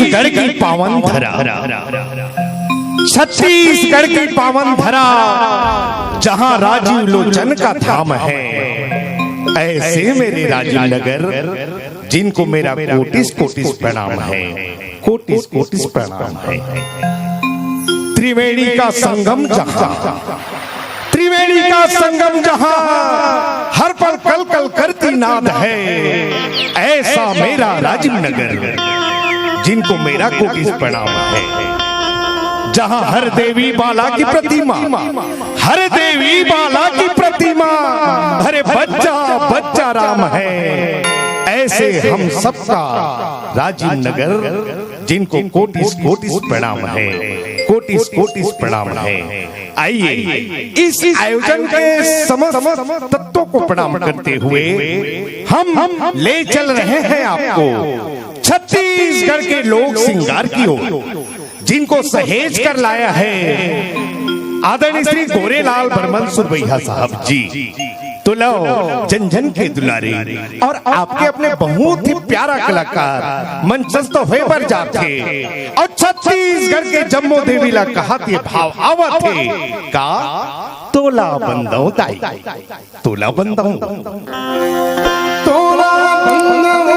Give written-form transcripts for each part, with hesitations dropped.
छत्तीसगढ़ की पावन धरा, छत्तीसगढ़ की पावन धरा, जहां राजीव लोचन का धाम है, ऐसे मेरे राजीव नगर जिनको मेरा कोटिस कोटिस प्रणाम है, कोटिस कोटिस प्रणाम है। त्रिवेणी का संगम जहां, त्रिवेणी का संगम जहां हर पल कल कल करती नाद है, ऐसा मेरा राजीव नगर जिनको मेरा कोटिस प्रणाम है। जहां हर देवी बाला की प्रतिमा, हर देवी बाला की प्रतिमा, अरे बच्चा बच्चा राम है, ऐसे हम सबका राजीव नगर जिनको कोटिस कोटिस प्रणाम है, कोटिस कोटिस प्रणाम है। आइए इस आयोजन के समस्त तत्वों को प्रणाम करते हुए हम ले चल रहे हैं आपको छत्तीसगढ़ के लोक श्रृंगार की ओर, जिनको सहेज कर लाया है आदरणीय श्री गोरेलाल बर्मन सुरवैया साहब जी। तो लो जन जन के दुलारे और आपके अपने बहुत ही प्यारा कलाकार मंचस्थ हुए पर जाते और छत्तीसगढ़ के जम्मो देवी ला कहा थे भाव आवत थे का तोला बंदो ताई, तोला बंदो, तोला बंदो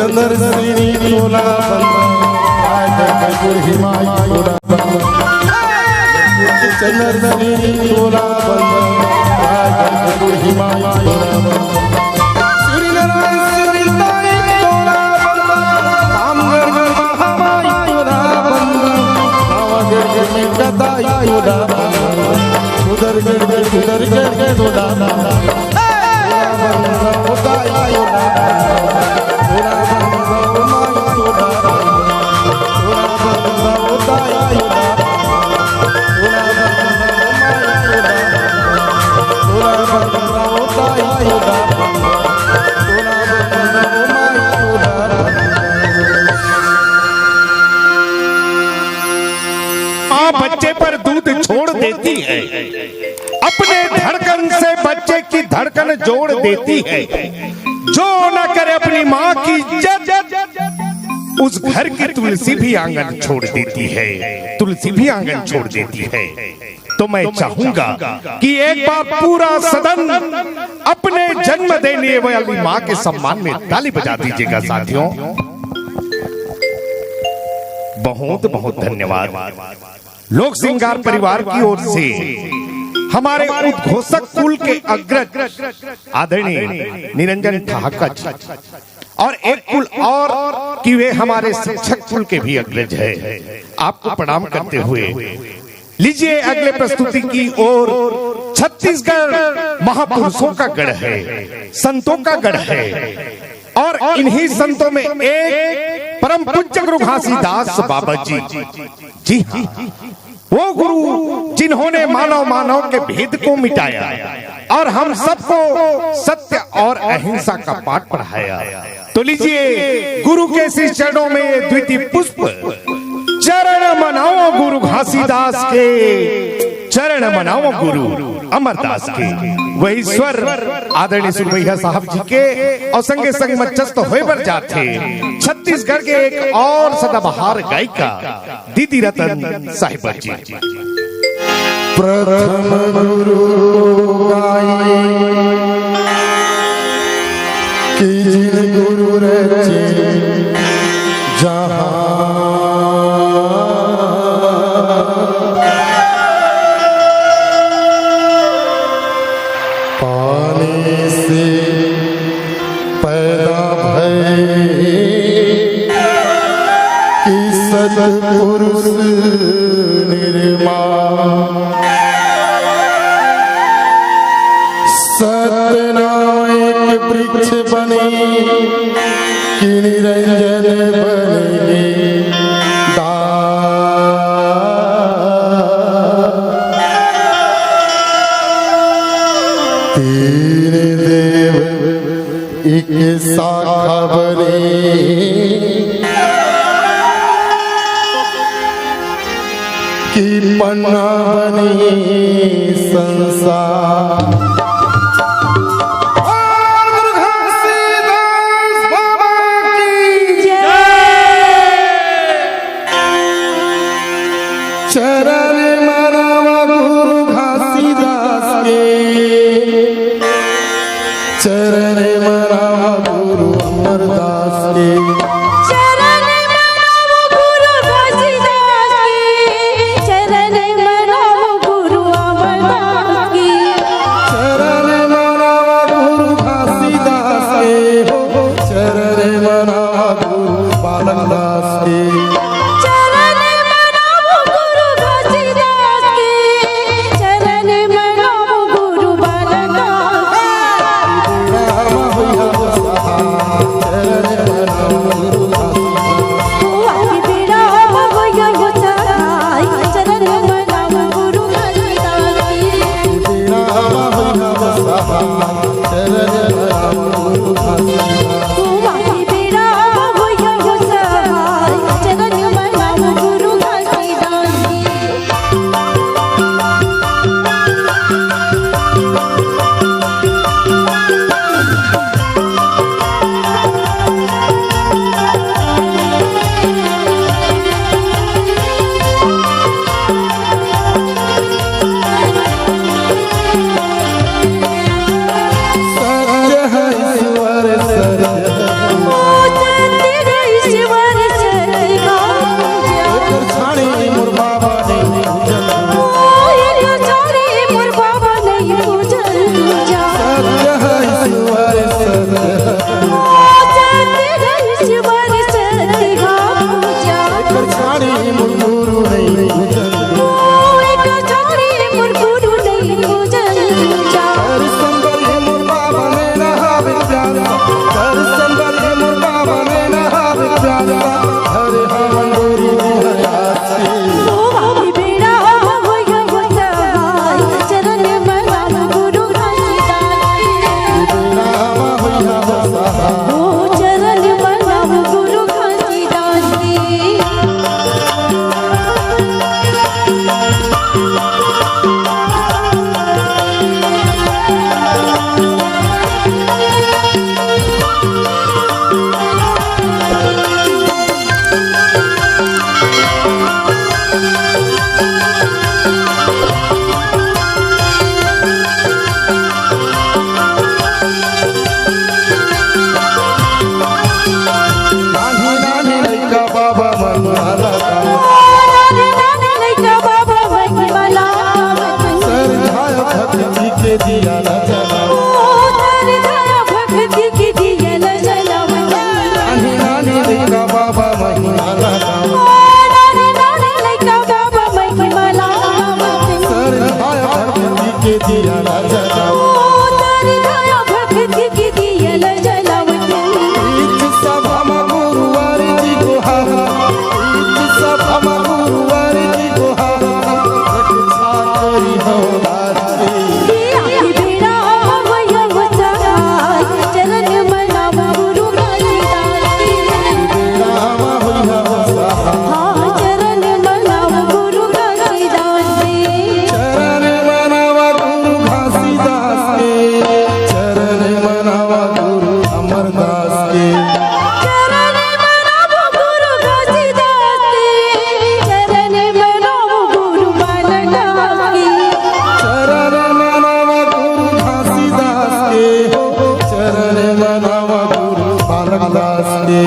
चंद्र श्री तोला चंद्र श्री तोला उधर देती है, अपने धड़कन से बच्चे की धड़कन जोड़ देती है। जो न करे अपनी माँ की इज्जत, उस घर की तुलसी भी आंगन छोड़ देती है, तुलसी भी आंगन छोड़ देती है। तो मैं चाहूंगा कि एक बार पूरा सदन अपने जन्म देने वाली माँ के सम्मान में ताली बजा दीजिएगा साथियों। बहुत बहुत धन्यवाद। लोक श्रृंगार परिवार की ओर से हमारे उद्घोषक कुल के अग्रज आदरणीय निरंजन ठहाका जी और एक कुल और कि वे हमारे शिक्षक कुल के भी अग्रज है, आपको प्रणाम करते हुए लीजिए अगले प्रस्तुति की ओर। छत्तीसगढ़ महापुरुषों का गढ़ है, संतों का गढ़ है और इन्हीं संतों में एक परम पूज्य गुरु घासीदास बाबा जी, जी हाँ, वो गुरु जिन्होंने मानव के भेद को मिटाया और हम सबको सत्य और अहिंसा का पाठ पढ़ाया। तो लीजिए गुरु के श्री चरणों में द्वितीय पुष्प, चरण मनाओ गुरु घासीदास के, चरण मनाओ गुरु अमरदास के। वही स्वर आदरणीय सुरभैया साहब जी के और संगे संग मचस्त होए बर जाते छत्तीसगढ़ के एक और सदाबहार गायिका दीदी रतन साहिबा जी। प्रथम गुरु गाई कि जिन गुरु रचे जहां, पानी से पैदा भय कि सत्पुरुष निर्माण, सत्यनाम एक वृक्ष बने कि निरंजन बनेगे तीन देव एक शाखा बने कि पन्ना बने संसार। चरण मनावा गुरु घासीदास के, चरण मनावा गुरु अमरदास के, चरण मनाओ गुरु घासीदास के, चरण मनाओ गुरु अमरदास के, चरण मनावा गुरु घासीदास के, हो चरण मनावा गुरु बालकदास के, महिमाला नानी नानी लइका बाबा महिमाला सर झाया भक्ति के दिया न जलाओ सर धाया भक्ति की दिया न जलाओ नानी नानी लइका बाबा महिमाला नानी नानी लइका बाबा महिमाला सर झाया भक्ति के दिया न जलाओ सर धाया भक्ति की दिया न जलाओ इच सब हम गुरुवार जी को हाहा इच सब हम गुरुवार जी को हाहा रक्षा करी हो राजी बेड़ा भैया बचाई चरण मनाव गुरु कालिदास राम होइहा सहा हाँ चरण मनाव गुरु कालिदास चरण मनावा गुरु घासीदास के चरण मनावा गुरु अमरदास के चरण मनाव गुरु घासीदास चरण मनाव गुरु बालदास चरण मनावा गुरु घासीदास के चरण मनावा गुरु बालकदास के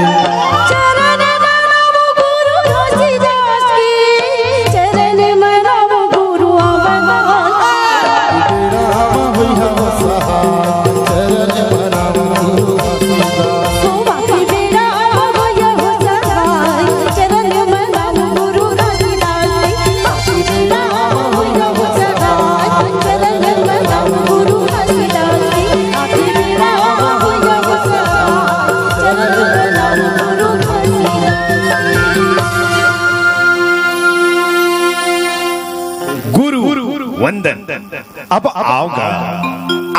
चरण मनाव गुरु घासीदास चरण मनाव गुरु अमरदास राम होइहा सहा चरण मनावा गुरु घासीदास सोमारी बेड़ा भैया बचाई चरण मनाव गुरु कालिदास बेड़ा भैया बचाई चरण मनाव गुरु कालिदास बेड़ा भैया बचाई चरण मनाव गुरु कालिदास गुरु वंदन। अब आओगा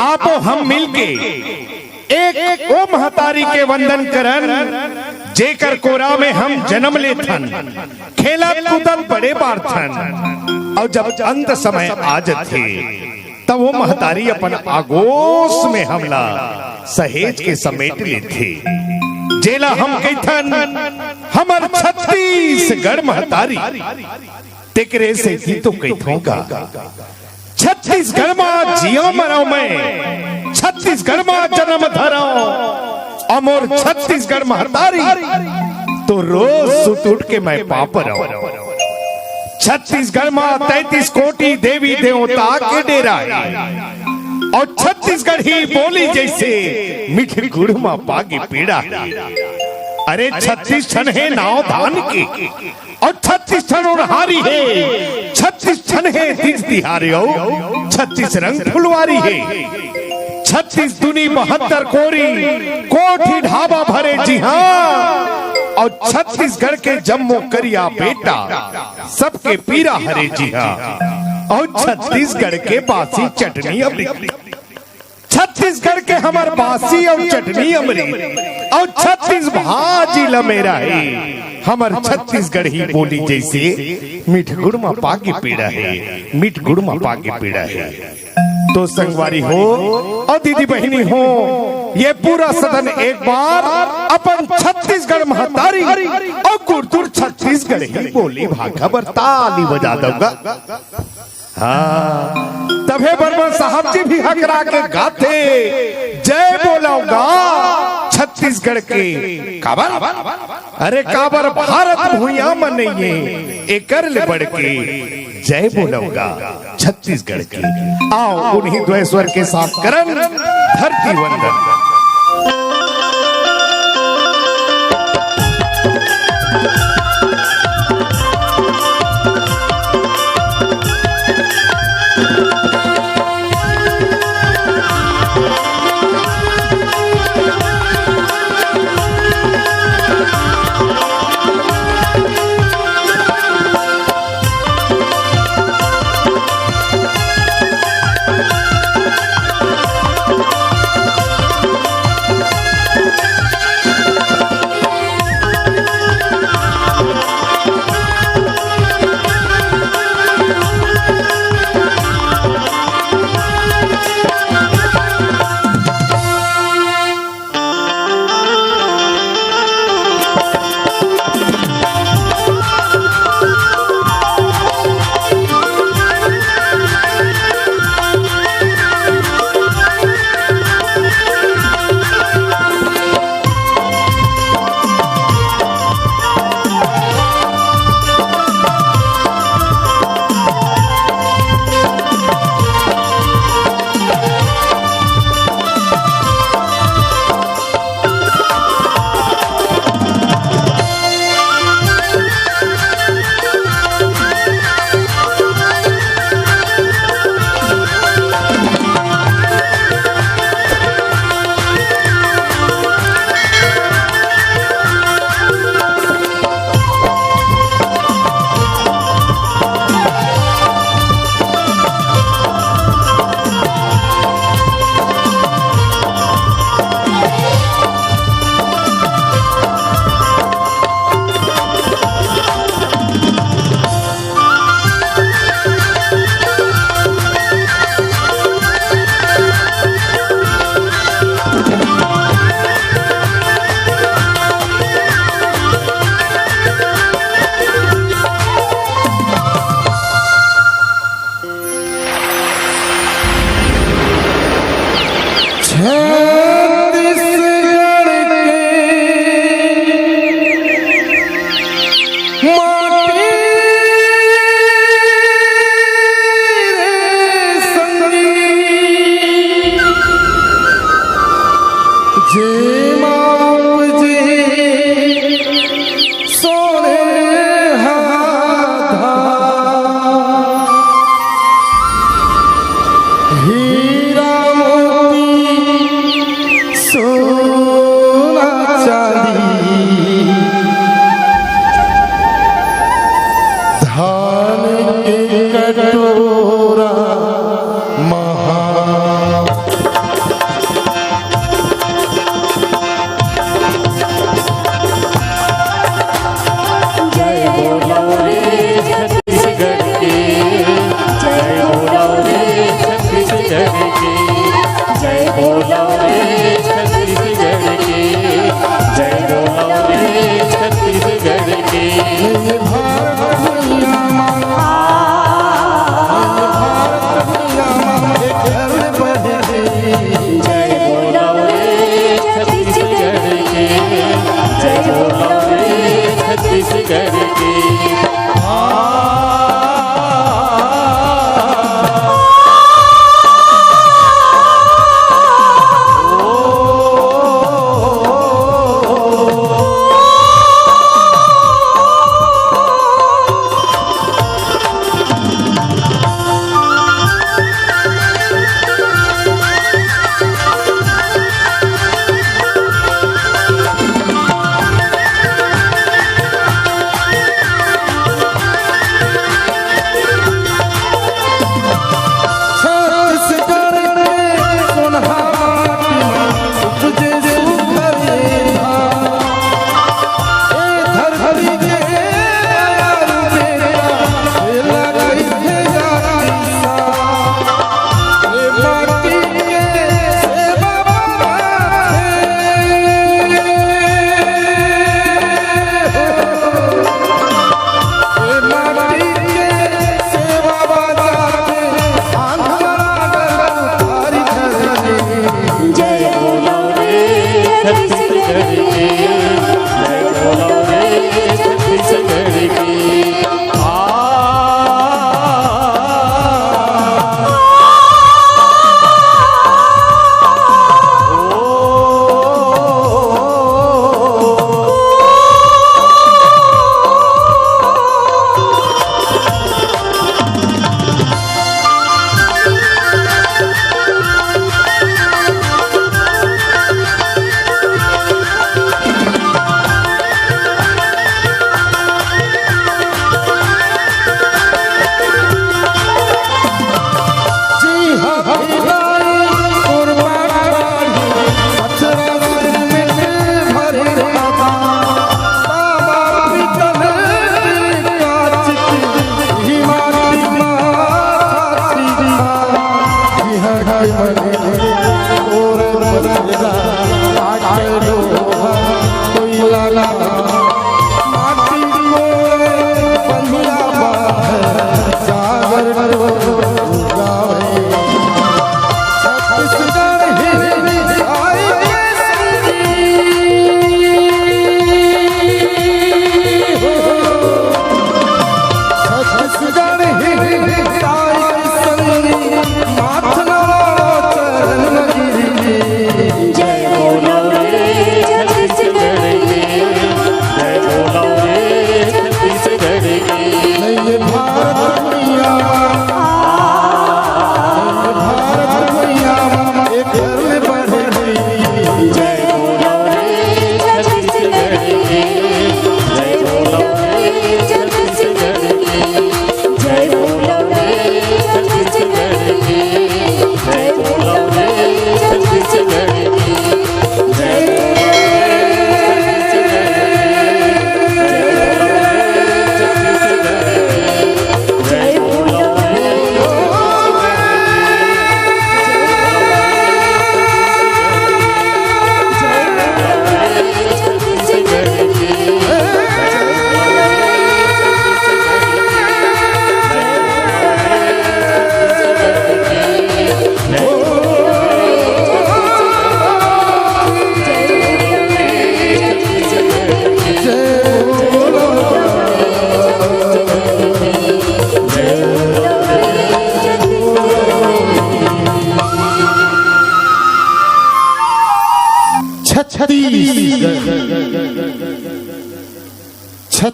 आपो हम मिलके एक ओ महतारी के वंदन करन जेकर कोरा में हम जन्म ले थन खेला कूदत बड़े बार थन और जब अंत समय आज थे तब वो महतारी अपन आगोश में हमला सहेज के समेट ले थे जेला हम कैथन हमर छत्तीसगढ़ महतारी तेकरे से ही तो कैथोगा छत्तीसगढ़ में जियो मरो मैं छत्तीसगढ़ में जन्म धरो अमोर छत्तीसगढ़ महतारी तो रोज सुत उठ के मैं पाप रहो छत्तीसगढ़ में 33 कोटि देवी देवता के डेरा है और छत्तीसगढ़ ही बोली जैसे मीठी गुड़ में पागी पीड़ा है अरे 36 छन है नाव धान के और 36 छन हारी है 36 छन है तीज तिहारी हो 36 रंग फुलवारी है 36 दुनी 72 कोरी कोठी ढाबा भरे जी हाँ और छत्तीसगढ़ के जम्मू करिया बेटा सबके पीरा हरे जी हाँ और छत्तीसगढ़ के बासी चटनी अमृत छत्तीसगढ़ के हमार बासी और चटनी अमृत और 36 भाजी लमेरा है हमार छत्तीसगढ़ ही बोली जैसे मीठ गुड़ में पाके पीड़ा है मीठ गुड़ में पाके पीड़ा है तो संगवारी हो और दीदी बहनी हो ये पूरा सदन एक बार अपन छत्तीसगढ़ महतारी और गुरदुर छत्तीसगढ़ ही बोली भागा बर ताली बजा दूंगा हाँ तबे बर्मन साहब जी भी हकरा के गाते जय बोलाऊंगा छत्तीसगढ़ के काबर अरे काबर भारत भूया मन नहीं एकर ले बढ़ के जय बोलाऊंगा छत्तीसगढ़ की आओ उन्हीं द्वय स्वर के साथ करन धरती वंदन माटी रे संगी जे माप जे सोने हाधा हीरा मोती सोना चांदी धान के कटोरा महा जय बोलो रे छत्तीसगढ़ के जय बोलो रे छत्तीसगढ़ के जय बोलो रे छत्तीसगढ़ के जय बोलो रे छत्तीसगढ़ के ये भारत दुनिया घर बढ़े जय बोलो रे छत्तीसगढ़ के जय बोलो रे छत्तीसगढ़ के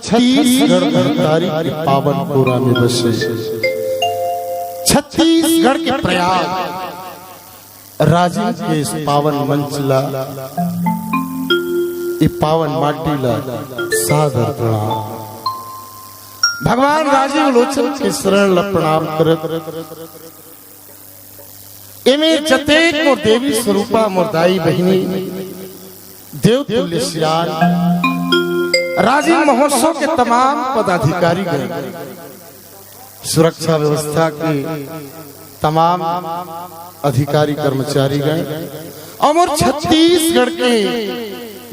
छत्तीसगढ़ धरतारी के पावन पुरा में बसे छत्तीसगढ़ के प्रयाग राजीव के इस पावन मंचला ये पावन माटीला सादर प्रणाम। भगवान राजीव लोचन के शरण ला प्रणाम करत एमे जतेक मोर देवी स्वरूपा मोर दाई बहिनी देव तुल्य सियान राजीव महोत्सव के तमाम पदाधिकारी गए, सुरक्षा व्यवस्था के तमाम अधिकारी कर्मचारी गए और छत्तीसगढ़ के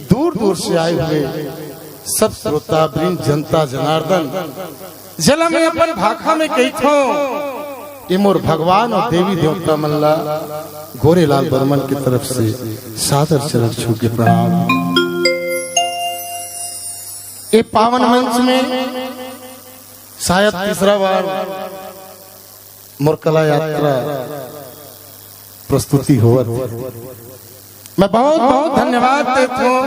दूर दूर से आए हुए सब श्रोता वृंद जनता जनार्दन जला में अपन भाखा में कही थो ये मोर भगवान और देवी देवता मल्ला गोरेलाल बर्मन की तरफ से सादर चरण छू के प्रणाम। ये पावन मंच में शायद तीसरा बार मोर कला यात्रा प्रस्तुति हो। मैं बहुत बहुत धन्यवाद देता हूँ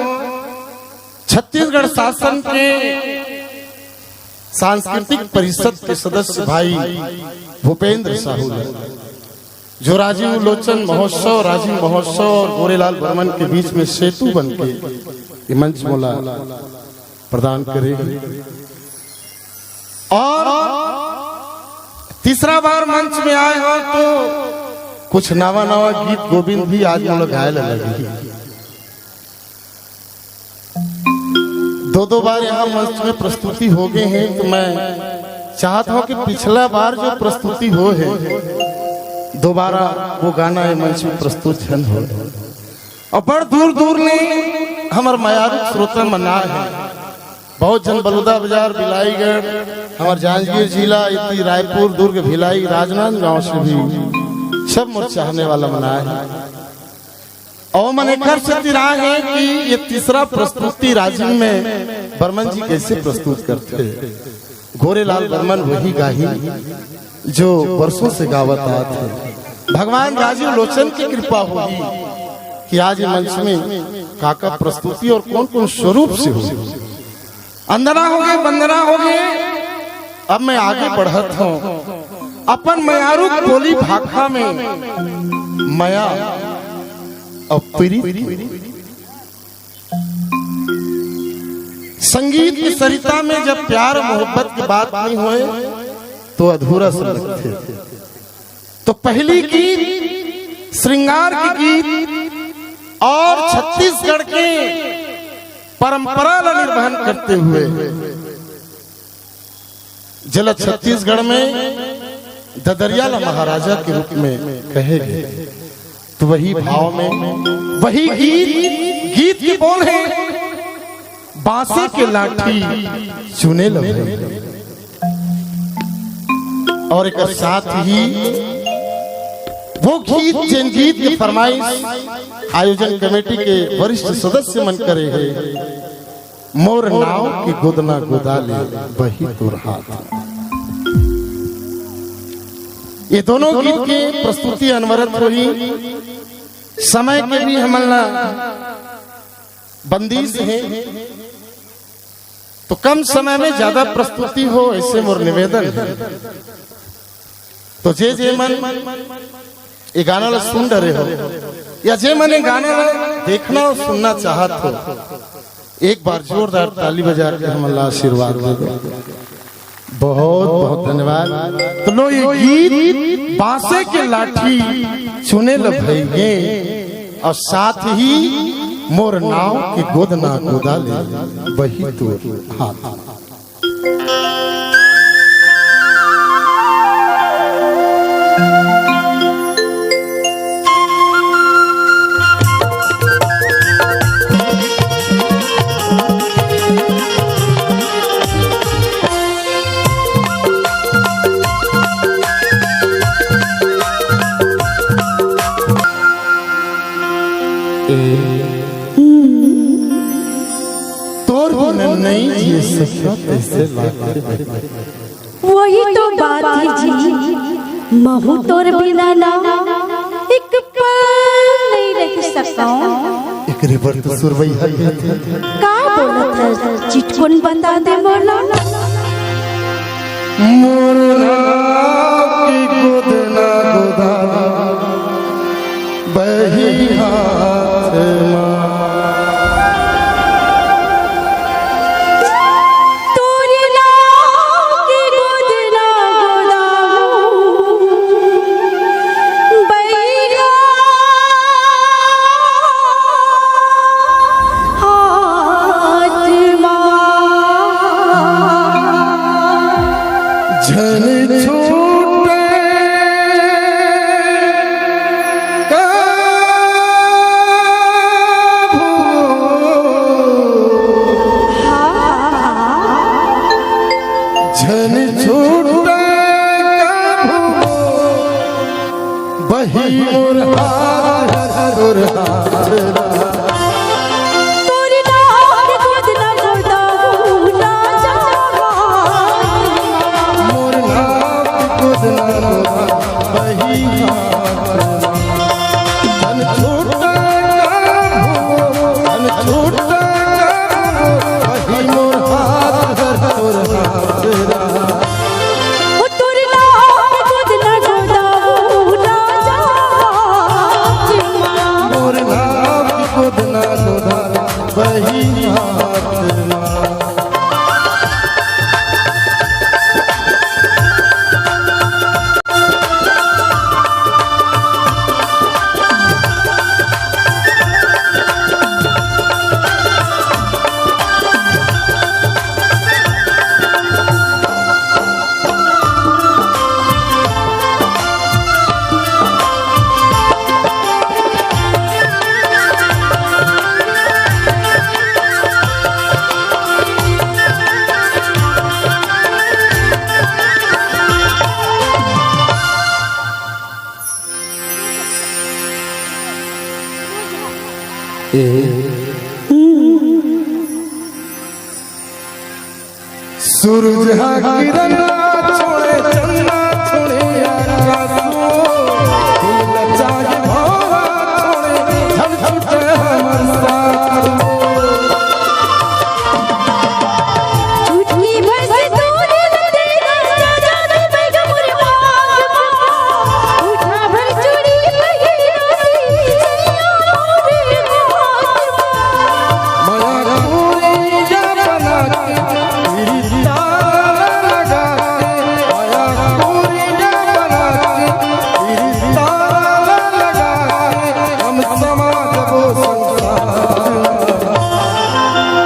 छत्तीसगढ़ शासन के सांस्कृतिक परिषद के सदस्य भाई भूपेंद्र साहू जो राजीव लोचन महोत्सव राजीव महोत्सव और गोरेलाल बर्मन के बीच में सेतु बन के ये मंच मोला प्रदान करेगी। और तीसरा बार मंच में आए हो तो कुछ नवा नवा गीत गोविंद भी आज मोला गाये लगी। दो बार यहाँ मंच में प्रस्तुति हो गए हैं तो मैं चाहता हूँ कि पिछला बार जो प्रस्तुति हो है दोबारा वो गाना है मंच में प्रस्तुत जन हो। और बड़ दूर दूर ने हमारे मयारू श्रोता मना है, बहुत जन बलुदा बाजार बिलाईगढ़ हमारे जांजगीर जिला इतनी रायपुर दुर्ग भिलाई राजनांदगांव से भी सब मोर चाहने वाला मना है। और मन एक से तिरा है कि ये तीसरा प्रस्तुति राजीव में बर्मन जी कैसे प्रस्तुत करते हैं। गोरेलाल बर्मन वही गाही जो वर्षों से गावत आते हैं। भगवान राजीव लोचन की कृपा होगी कि आज मंच में काका प्रस्तुति और कौन कौन स्वरूप से हो। अंदरा हो गए बंदना हो गए। अब मैं आगे बढ़त हूँ अपन मयारू बोली भाखा में मया और संगीत की सरिता में जब प्यार मोहब्बत की बात नहीं हुए तो अधूरा सा लगते। तो पहली गीत श्रृंगार की गीत और छत्तीसगढ़ के परंपरा ला निर्वहन करते हुए जला छत्तीसगढ़ में ददरियाला महाराजा के रूप में कहे गए। तो वही भाव में वही गीत की बोल है बांसे के लाठी चुने लगे। और एक साथ ही वो गीत जिन गीत की फरमाइश आयोजन कमेटी के वरिष्ठ सदस्य मन करे है मोर नाव की गोदना गोदाले वही तुर हाथ। ये दोनों गीत की प्रस्तुति अनवरत हुई। समय के भी हमला बंदिश है तो कम समय में ज्यादा प्रस्तुति हो ऐसे मोर निवेदन है। तो जे मन ये गाना ला सुन रहे हो या जे मन गाना ला देखना और सुनना चाहत हो एक बार जोरदार ताली बजा के हमला आशीर्वाद दे दो। बहुत बहुत धन्यवाद। तो लो ये गीत बांसे के लाठी चुने लभेंगे और साथ ही मोर नाव की गोदना गोदाले वही तुर हाथ। नहीं जी सखिया कैसे वही तो बात है जी महू तोर बिना ना एक पल नहीं रह सकता हूँ। एक एकरे पर तो सुरवैया कहते का बोलत है चिटकुन बता दे बोला मोर की गोदना गोदा बही हाथ तोरी नाव की गोदना गोदाऊ बैगा हाथ झन छूटे झन छूटे बही मोर हाथ मोर हाथ तोरी नाव की गोदना गोदाऊ ना जा मोर नाम गोदना बही हाथ धन छूटा धन छूटा बही मोर हाथ मोर हाथ ओ तोरी नाव की गोदना गोदाऊ ना जा मोर नाम गोदना बही हाथ सूरज किरण छोड़े चंदा छोड़े आकाशो फूल चाहे भौरा छोड़े झल छूटे हमर साथ झूठी भस तूने तेरा सजा दे बैग मोरे बाग उठा भर चूड़ी पहिरा सैया रे माया पूरी जा बना के तेरी तारा लगा के माया पूरी जा बना के तेरी तारा लगा के हम समाज वो संसार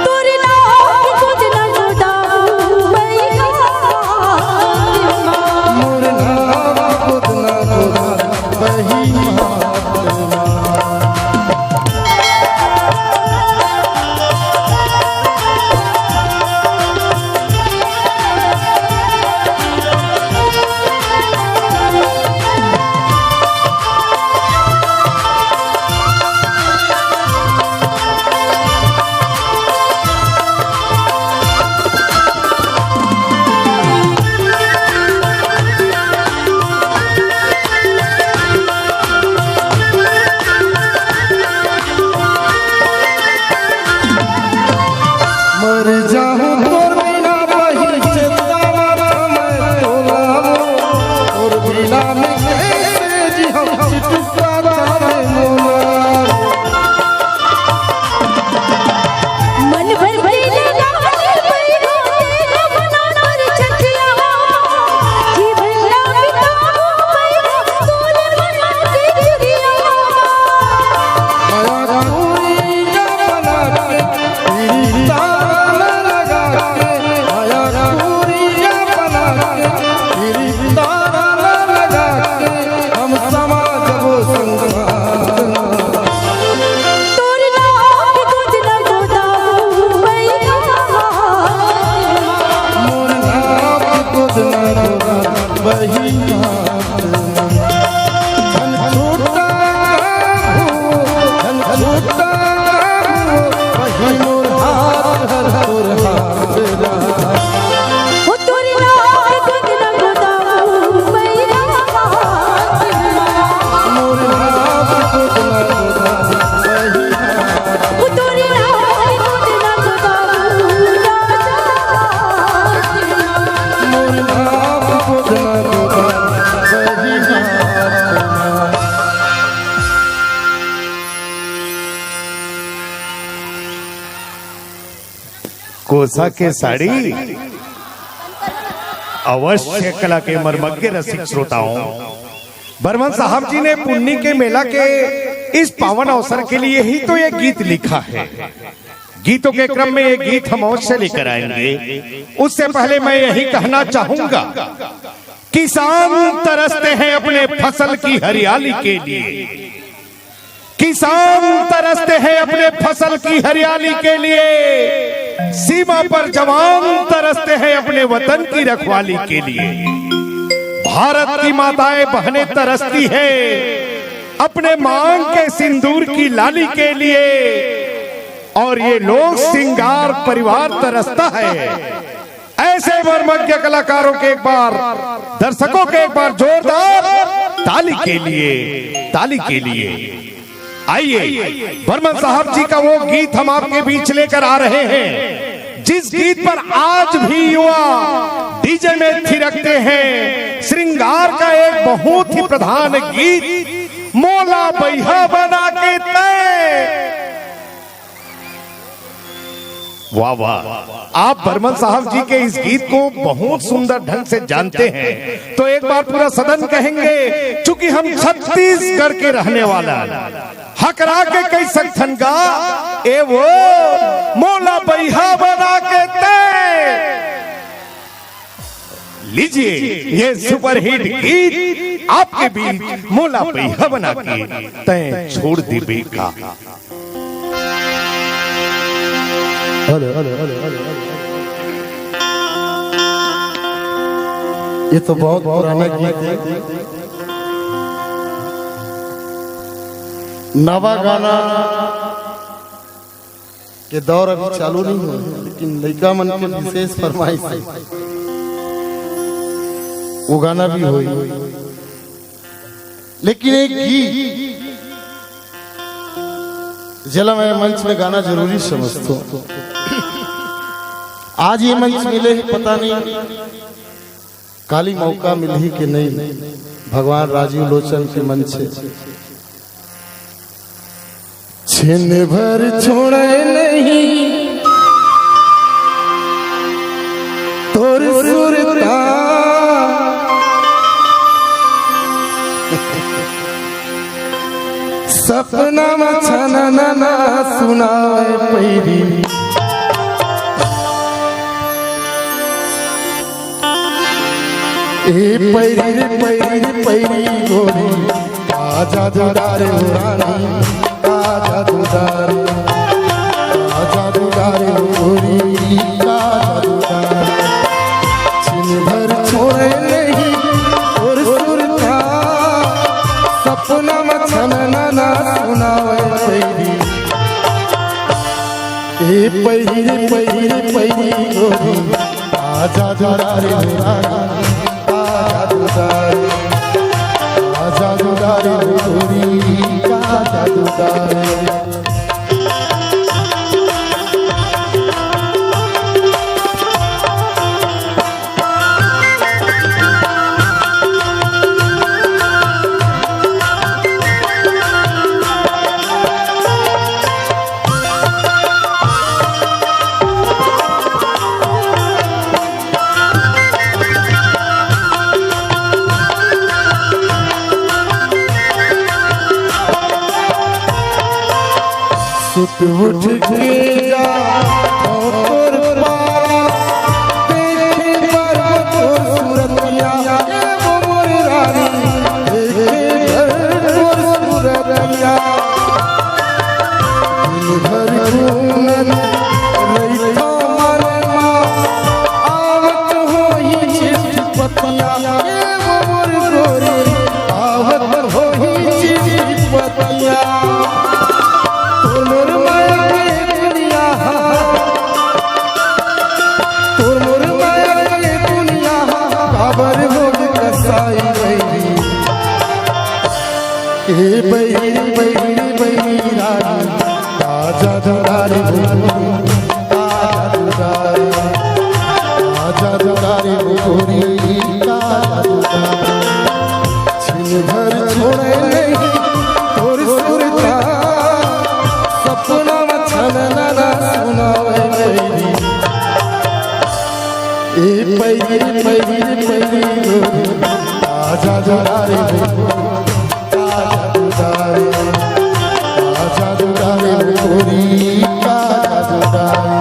तोरी नाव गोदना गोदाऊ बैगा मोर नाम गोदना बही मर जाऊं तोर बिना बही चेतावा मैं तोलावो तोर बिना में कैसे जी हम चितुका जावे मोला मन भर भइले लाल बैगा तेरा बना नर छठिया जी भइला बिताऊ बैगा तोरे बना के गिरिया माया पूरी जा बना के तेरी तारा लगा के माया पूरी जा बना के तेरी तारा लगा के हम समाज वो संसार तोरी नाव की गोदना गोदाऊ बैगा मोर नाम गोदना बही धन छूटा धन छूटा बही मोर हाथ मोर हाथ ओ तोरी नाव की गोदना गोदाऊ बैगा मोर नाम गोदना बही गोरसा के साड़ी। अवश्य कला के मर्मज्ञ रसिक श्रोताओं, बर्मन साहब जी ने पुन्नी के मेला के इस पावन अवसर के लिए ही तो ये गीत लिखा है। गीतों के क्रम में ये गीत हम अवश्य लेकर आएंगे। उससे पहले मैं यही कहना चाहूंगा, किसान तरसते हैं अपने फसल की हरियाली के लिए, किसान तरसते हैं अपने फसल की हरियाली के लिए, सीमा पर जवान तरसते हैं अपने वतन की रखवाली के लिए। भारत की माताएं बहनें तरसती है अपने मांग के सिंदूर की लाली के लिए, और ये लोग सिंगार परिवार तरसता है। ऐसे मर्मज्ञ कलाकारों के एक बार, दर्शकों के एक बार जोरदार ताली के लिए, ताली के लिए। आइए बर्मन साहब जी का वो गीत हम आपके बीच लेकर आ रहे हैं, जिस गीत पर आज भी युवा डीजे में थिरकते हैं। श्रृंगार का एक बहुत ही प्रधान गीत, मोला बैहा बना के तय। वाह वाह, आप बर्मन साहब जी के इस गीत को बहुत सुंदर ढंग से जानते हैं, तो एक बार पूरा सदन कहेंगे, चूंकि हम छत्तीसगढ़ के रहने वाला हकरा के कई सकथन का ए वो मोला बैहा बना के तय। लीजिए ये सुपरहिट गीत आपके बीच, मोला बैहा बना के तय छोड़ दे बेका। ये तो बहुत पुराना गीत है। नवा गाना के दौर अभी चालू नहीं हुआ, लेकिन लड़का मन के विशेष फरमाइश है, वो गाना भी हुई। लेकिन एक गीत जला मैं मंच में गाना जरूरी समझता हूँ। आज ये मंच मिले ही पता नहीं काली मौका मिल ही कि नहीं, भगवान राजीव लोचन के मंच से छिन भर छोड़े नहीं तोर सुरता, सपना मछना ना सुनाए पैरी, ए पैरी पैरी पैरी गोरी आजा दुदारे रानी, आजा दुदारे, आजा दुदारे गोरी, आजा दुदारे। छिन भर छोड़े नहीं और सुरता, सपना मछना ना सुनावे पैरी, ए पैरी पैरी पैरी गोरी आजा दुदारे रानी, आजा दुदारे, आजा दुदारे गोरी, आजा दुदारे। उठ के जा और पारा देखे पर्वत और सूरतिया, वो मोर रानी देखे और सूरतिया। दिन भर घूमन लइका मनमा आवत होई चिट्ठिपतिया, वो मोर गोरी आवत होई चिट्ठिपतिया। ए बैरी बैरी बैरी रानी, आजा दुदारे गोरी, आजा दुदारे, आजा दुदारे गोरी, आजा दुदारे। छिन भर छोड़े नहीं तोर सुरता, सपना मछना ना सुनावे बैरी, आजा दुलारे आजा दुलारे गोरी आजा दुलारे।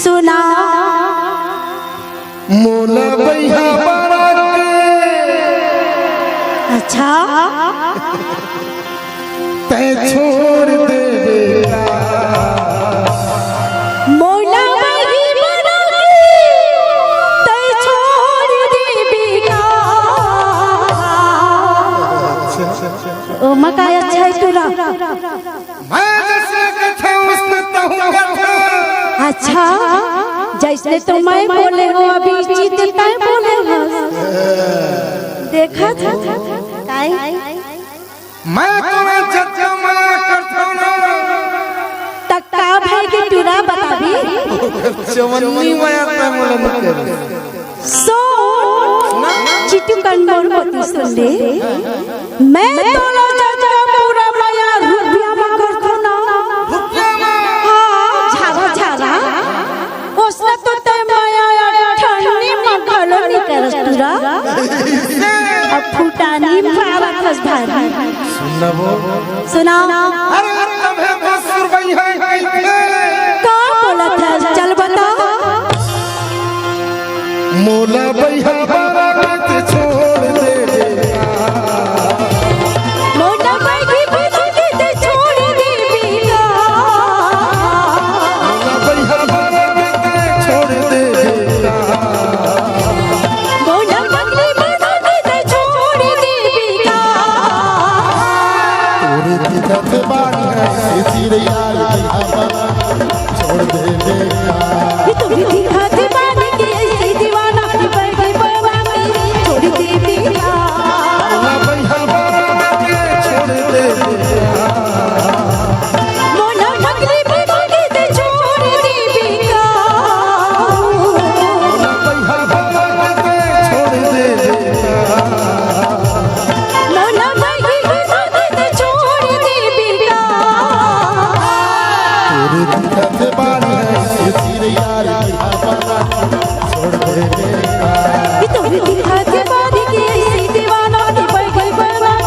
सुना मोला भैया बड़ा अच्छा तै छोड़ दे मोला बही बना तै छोड़ देबेगा। ओ मकाय अच्छा है तुरा अच्छा जैसे तो मैं बोले हो अभी जीत तय बोले हो देखा था मैं तोरा चर्चा में करता ना तक्का भाई के तुरा बताबी चवन्नी माया तमलन कर सो चिट्टू कंडोर होती सुन ले मैं तोला चर्चा पूरा माया रुपया में करता ना हां झारा झारा उसने तो ते माया ठंडी में घलो नहीं करस तुरा अब फुटानी मारा खस भारी सुना अरे तबे भसुर भाई है का बोला था चल बता मोला भैया बड़ा के छोड़ दे मोला भाई बना के छोड़ देबेगा। मोला भैया बड़ा के छोड़ दे मोला भाई बना के छोड़ देबेगा। तोरे दिखत बानी से चिड़िया छोड़ दे ये तो भी दिखत बानी के ऐसे दीवाना पर गई बाबा के छोड़ देबेगा। मोला भैया बड़ा के छोड़ दे मोला भाई बना के छोड़ देबेगा। मोला भैया बड़ा के छोड़ दे मोला भाई बना के छोड़ देबेगा। तोरे दिखत बानी से चिड़िया छोड़ दे ये तो भी दिखत बानी के ऐसे दीवाना पर गई बाबा के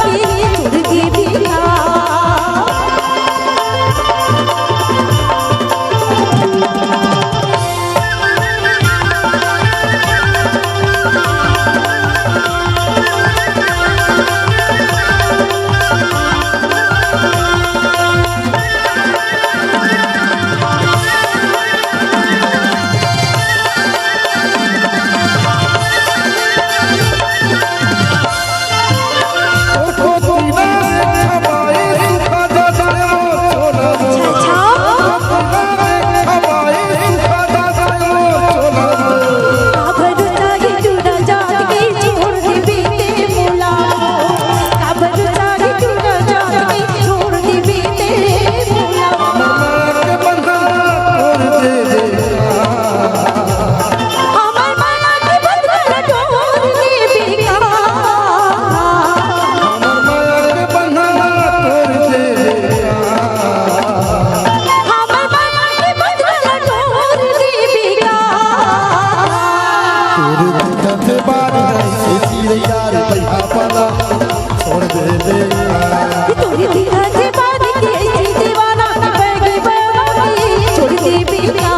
छोड़ देबेगा।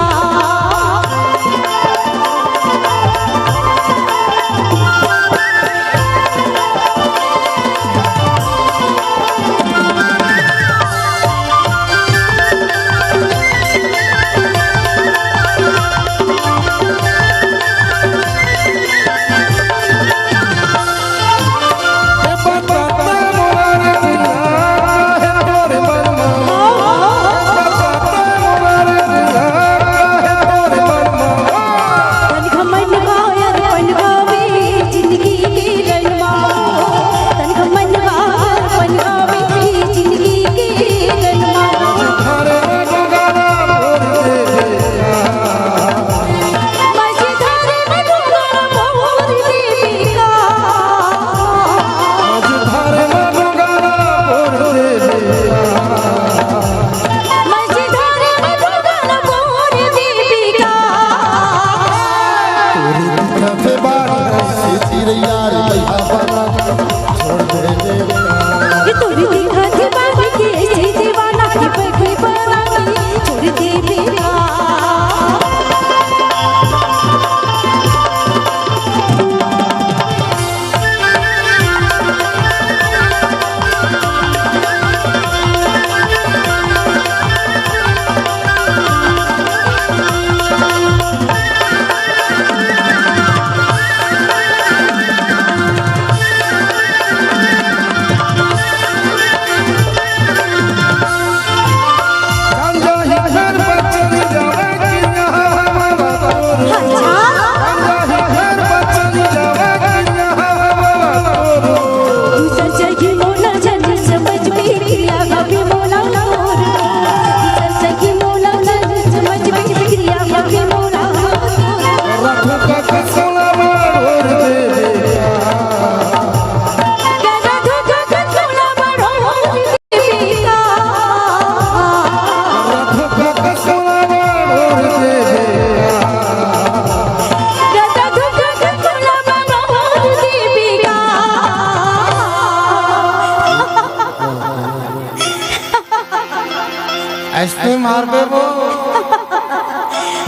ऐसे मार दे वो।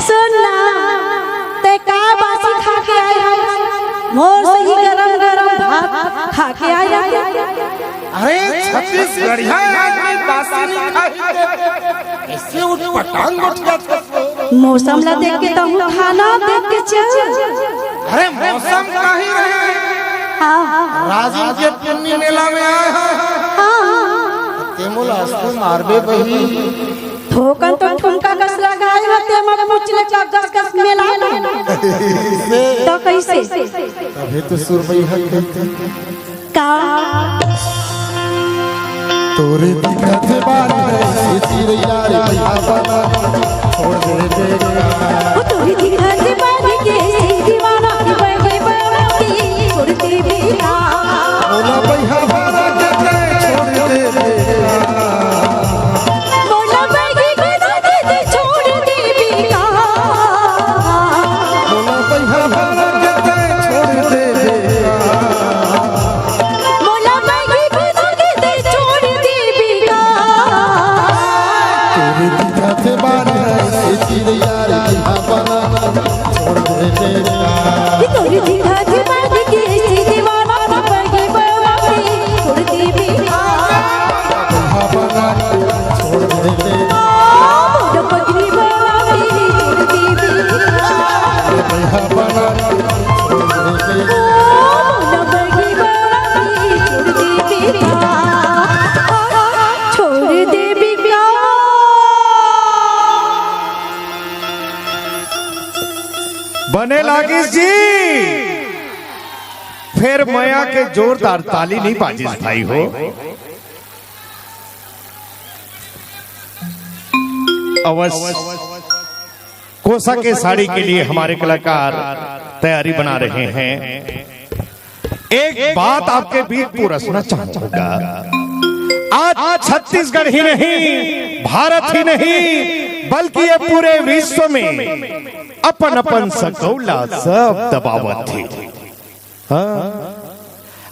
सुन ना, ते का बासी खा के आया मोर से ही गरम गरम भात खा के आया। अरे छत्तीसगढ़िया आदमी बासी नहीं खाई, ऐसे उठ पटांग उठ जाता। मौसम ला देख के तो हम खाना देख के चल। अरे मौसम का ही रहे। हाँ राजीव के पुन्नी मेला में आए हैं। तेमुल आस्ते मारबे बही। ठोकन तो ठुमका कस लगाए होते मत मुचले कस कस मेला तो कैसे अबे तो सुरमई है कहते का तोरे दिखत बारी रे चिड़ैया रे भैया बना छोड़ दे ओ तोरी दिखत बारी के दीवाना की बह गई बारी छोड़ दे बिना बोला भैया बना के छोड़ दे बोला बैगी बना के छोड़ दे बिना बोला भैया बना के छोड़ दे बोला बैगी बना के छोड़ दे बिना तोरे दिखत बारी रे चिड़ैया रे भैया बना छोड़ दे तोरी दिखत बारी के दीवाना की बह गई बारी छोड़ दे बिना भैया बना छोड़ दे मोर पगड़ी बारी छोड़ दे बिना भैया बना छोड़ दे मोर पगड़ी बारी छोड़ दे बिना बने लागिस जी, फिर माया के जोरदार ताली नहीं बाजिस भाई हो। अवश्य कोसा के साड़ी के लिए हमारे कलाकार तैयारी बना रहे हैं। एक बात आपके बीच पूरसना चाहूंगा, आज छत्तीसगढ़ ही नहीं, भारत ही नहीं, बल्कि ये पूरे विश्व में अपन अपन सकौला सब दबावत थे। हाँ?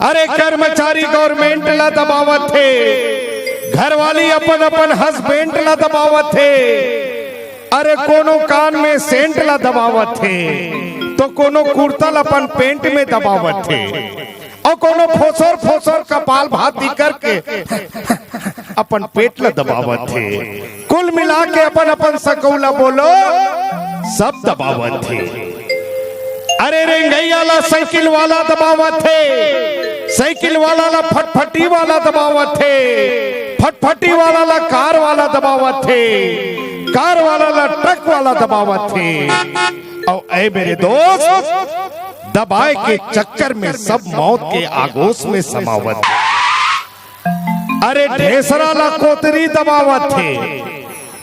अरे कर्मचारी गवर्नमेंट ला दबावत थे, घरवाली अपन अपन हस्बैंड ला दबावत थे, अरे कोनो कान में सेंट ला दबावत थे, तो कोनो कुर्ता अपन पेंट में दबावत थे, और कोनो फोसर फोसर कपाल भाती करके अपन पेट ला दबावत थे। कुल मिला के अपन अपन सकौला बोलो सब दबावत थे। अरे रेंगैया ला साइकिल वाला दबावत थे, साइकिल वाला ला फटफटी वाला दबावत थे, फटफटी वाला ला कार वाला दबावत थे, कार वाला ला ट्रक वाला दबावत थे। और ऐ मेरे दोस्त, दबाए के चक्कर में सब मौत के आगोश में समावत थे। अरे ढेसरा ला कोतरी दबावत थे,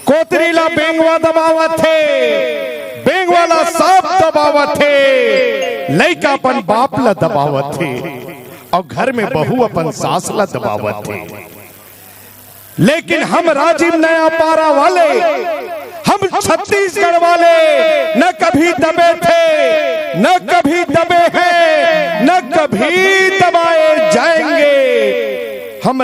कोतरी ला बेंगवा दबावत थे, बेंग वाला सांप दबावत थे, लइका अपन बाप ला दबावत थे, और घर में बहू अपन सास ला दबावत थे। लेकिन हम राजीव नया पारा वाले, हम छत्तीसगढ़ वाले न कभी दबे थे, न कभी दबे हैं, न कभी दबाए जाएंगे। हम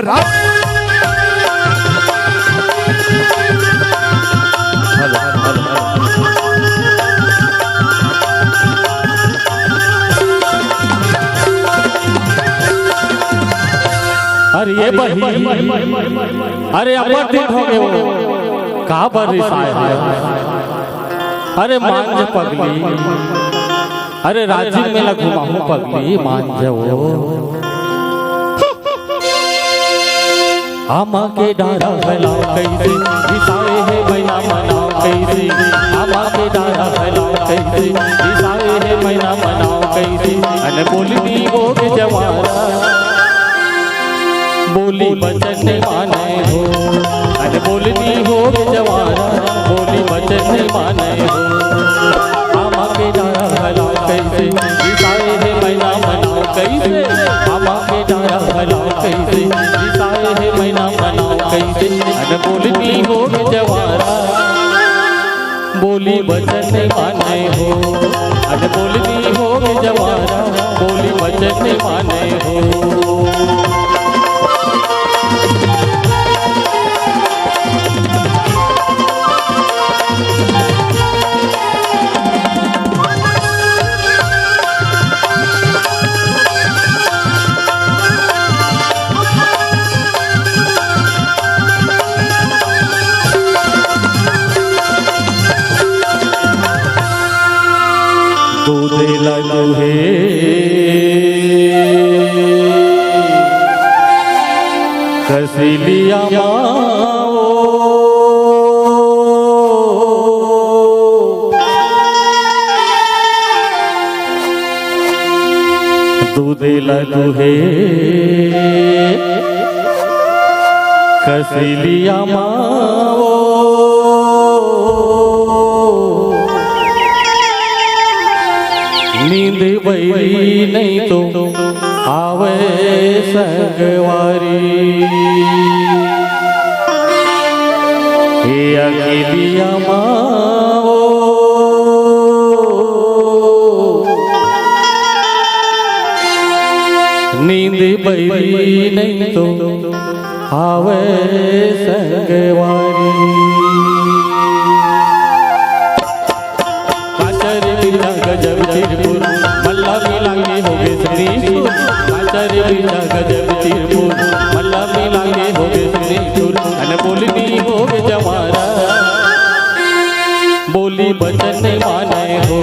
अरे ये बही, अरे अपर दिन हो गए वो का बरिसाए है। अरे मान जे पगली, अरे राजीव में ल घुमाऊं पगली, मान जे वो आमा के डारा फैलाओ कैसे, दिसाए है मैना मनाओ कैसे, आमा के डारा फैलाओ कैसे, दिसाए है मैना मनाओ कैसे। अन बोलनी हो के जवारा, बोली बचन माने हो, अरे बोलनी हो जवारा, बोली बचन माने हो। आमा के डारा फैलाओ कैसे, दिसाए है मैना मनाओ कैसे, आमा के डारा फैलाओ कैसे, दिसाए है मैना मनाओ कैसे। अरे बोलनी हो जवारा, बोली बचन माने हो, अरे बोलनी हो जवारा, बोली बचन माने हो। दिला तुहे कसिलिया माओ तू दिला तुहे कसिलिया माओ नींद बैरी नहीं तो आवे संगवारी हे अकेलिया माओ नींद बैरी नहीं तो आवे संगवारी गजब चिरपुर मल्ला मिलांगे हो गए श्रीपुर आचार्य बिना गजब चिरपुर मल्ला मिलांगे हो गए श्रीपुर अन बोलनी हो गए जमारा बोली बचन नहीं माने हो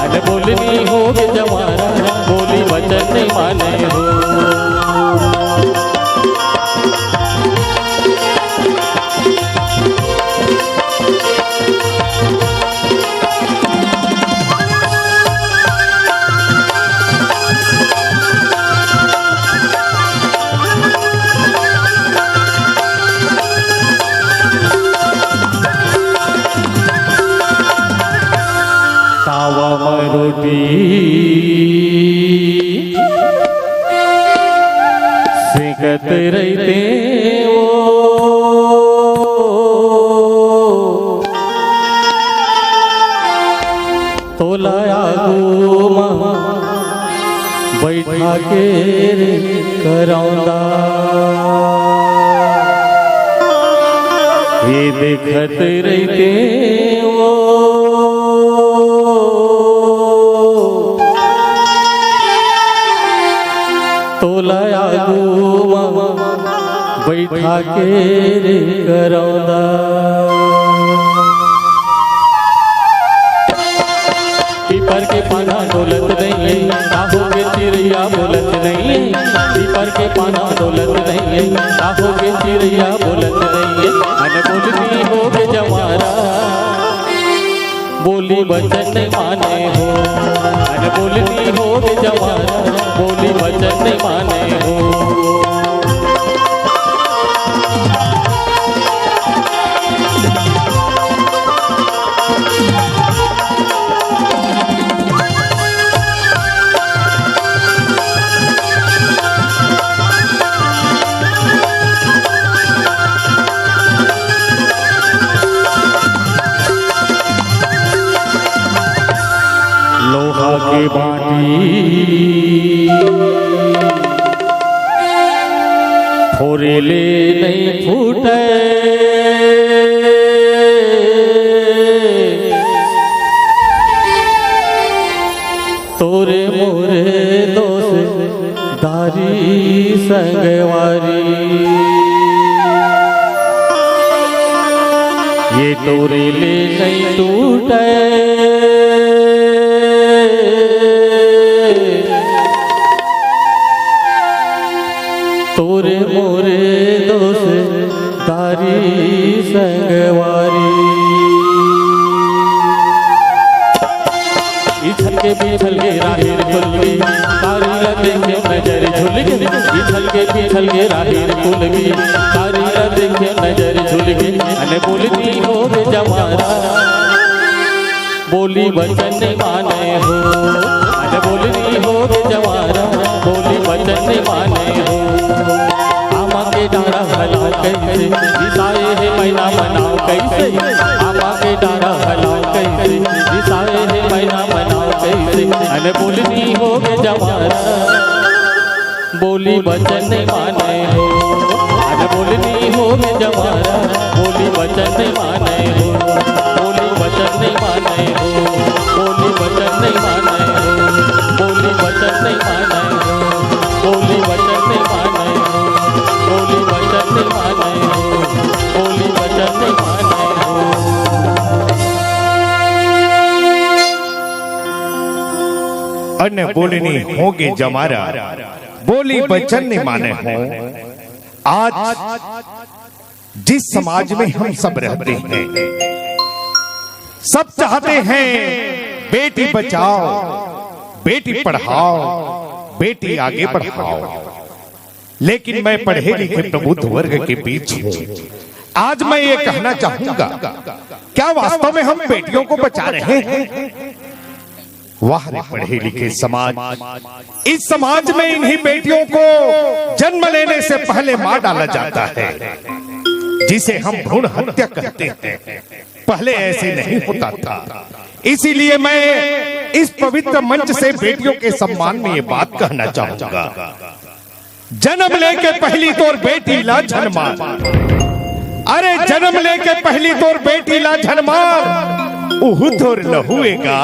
अन बोलनी हो गए जमारा बोली बचन नहीं माने हो रोटी सिकत रहते वो तो लाया गुमा बैठा के करौंदा ये देखत रहते वो तोलाया गुमा बैठा के रे करौंदा पीपर के पाना डोलत नहीं आहोगे चिड़ैया बोलत नहीं पीपर के पाना डोलत नहीं आहोगे चिड़ैया बोलत नहीं अन बोलनी होगे जवारा बोली बचन नहीं माने हो अन बोलनी होगे जवारा बोली बचन नहीं माने हो लोहा की बाटी फोरेले नहीं फूटे तोरे मोरे दोस्त दारी संगवारी ये तोरेले नहीं टूटे तोरे मोरे दोस्त दारी संगवारी इछल के पीछल के राहिर खुल गई तारी रते के नजर झुल गई इछल के पीछल के राहिर खुल गई तारी रते के नजर झुल गई अने बोलती हो गए जमारा बोली बचन नहीं माने हो अने बोलनी हो गए जमारा बोली बचन नहीं माने हो आमा के डारा भला कैसे दिसाए है महीना मनाओ कैसे आमा के डारा भला कैसे दिसाए है महीना मनाओ कैसे अने बोलनी हो गए जमारा बोली बचन नहीं माने हो अने बोलनी हो गए जमारा बोली बचन नहीं माने हो बोली बचन नहीं माने हो बोली बचन नहीं माने हो बोली बचन नहीं माने हो बोली बचन नहीं माने हो बोली बचन नहीं माने हो बोली बचन नहीं माने हो और न बोलनी होगे जमारा, बोली वचन न माने हो। आज जिस समाज में हम सब रहते हैं, सब चाहते हैं बेटी बचाओ, बेटी पढ़ाओ, बेटी आगे बढ़ाओ। लेकिन मैं पढ़े लिखे प्रबुद्ध वर्ग के बीच हूं। आज मैं ये कहना चाहूंगा, क्या वास्तव में हम बेटियों को बचा रहे हैं? वाह रे पढ़े लिखे समाज, इस समाज में इन्हीं बेटियों को जन्म लेने से पहले मार डाला जाता है, जिसे हम भ्रूण हत्या कहते हैं। पहले ऐसे नहीं होता था। इसीलिए मैं इस पवित्र मंच से बेटियों के सम्मान में ये बात कहना चाहूंगा, जन्म लेके पहली तोर बेटी ला झनमार। अरे जन्म लेके पहली तोर बेटी ला झनमार, उहु तोर लहुएगा,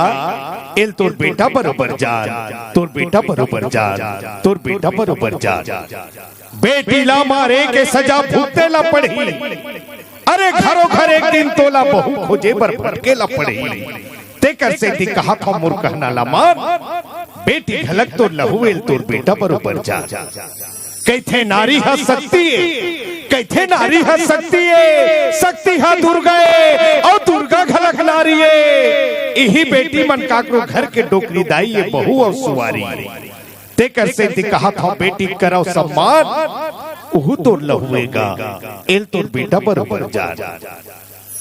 एल तोर बेटा बरोबर जान, तोर बेटा बरोबर जान, तोर बेटा बरोबर जान। बेटी ला मारे के सजा भुगते ला पड़ी। अरे घरों घर एक दिन तोला बहु खोजे बर भटके ला पड़ी। तेकर से ती कहा था मुर कहना ला मार, बेटी घलक तो लहुएल तोर बेटा बरोबर जा। कैथे नारी है शक्ति, कैथे नारी है शक्ति, शक्ति है दुर्गा और दुर्गा घलक नारी। यही बेटी मन काकरो घर के डोकरी दाई बहू और सुवारी। तेकर से ती कहा था बेटी करो सम्मान, उहु तो लहुएगा, एल तो बेटा बरोबर जा।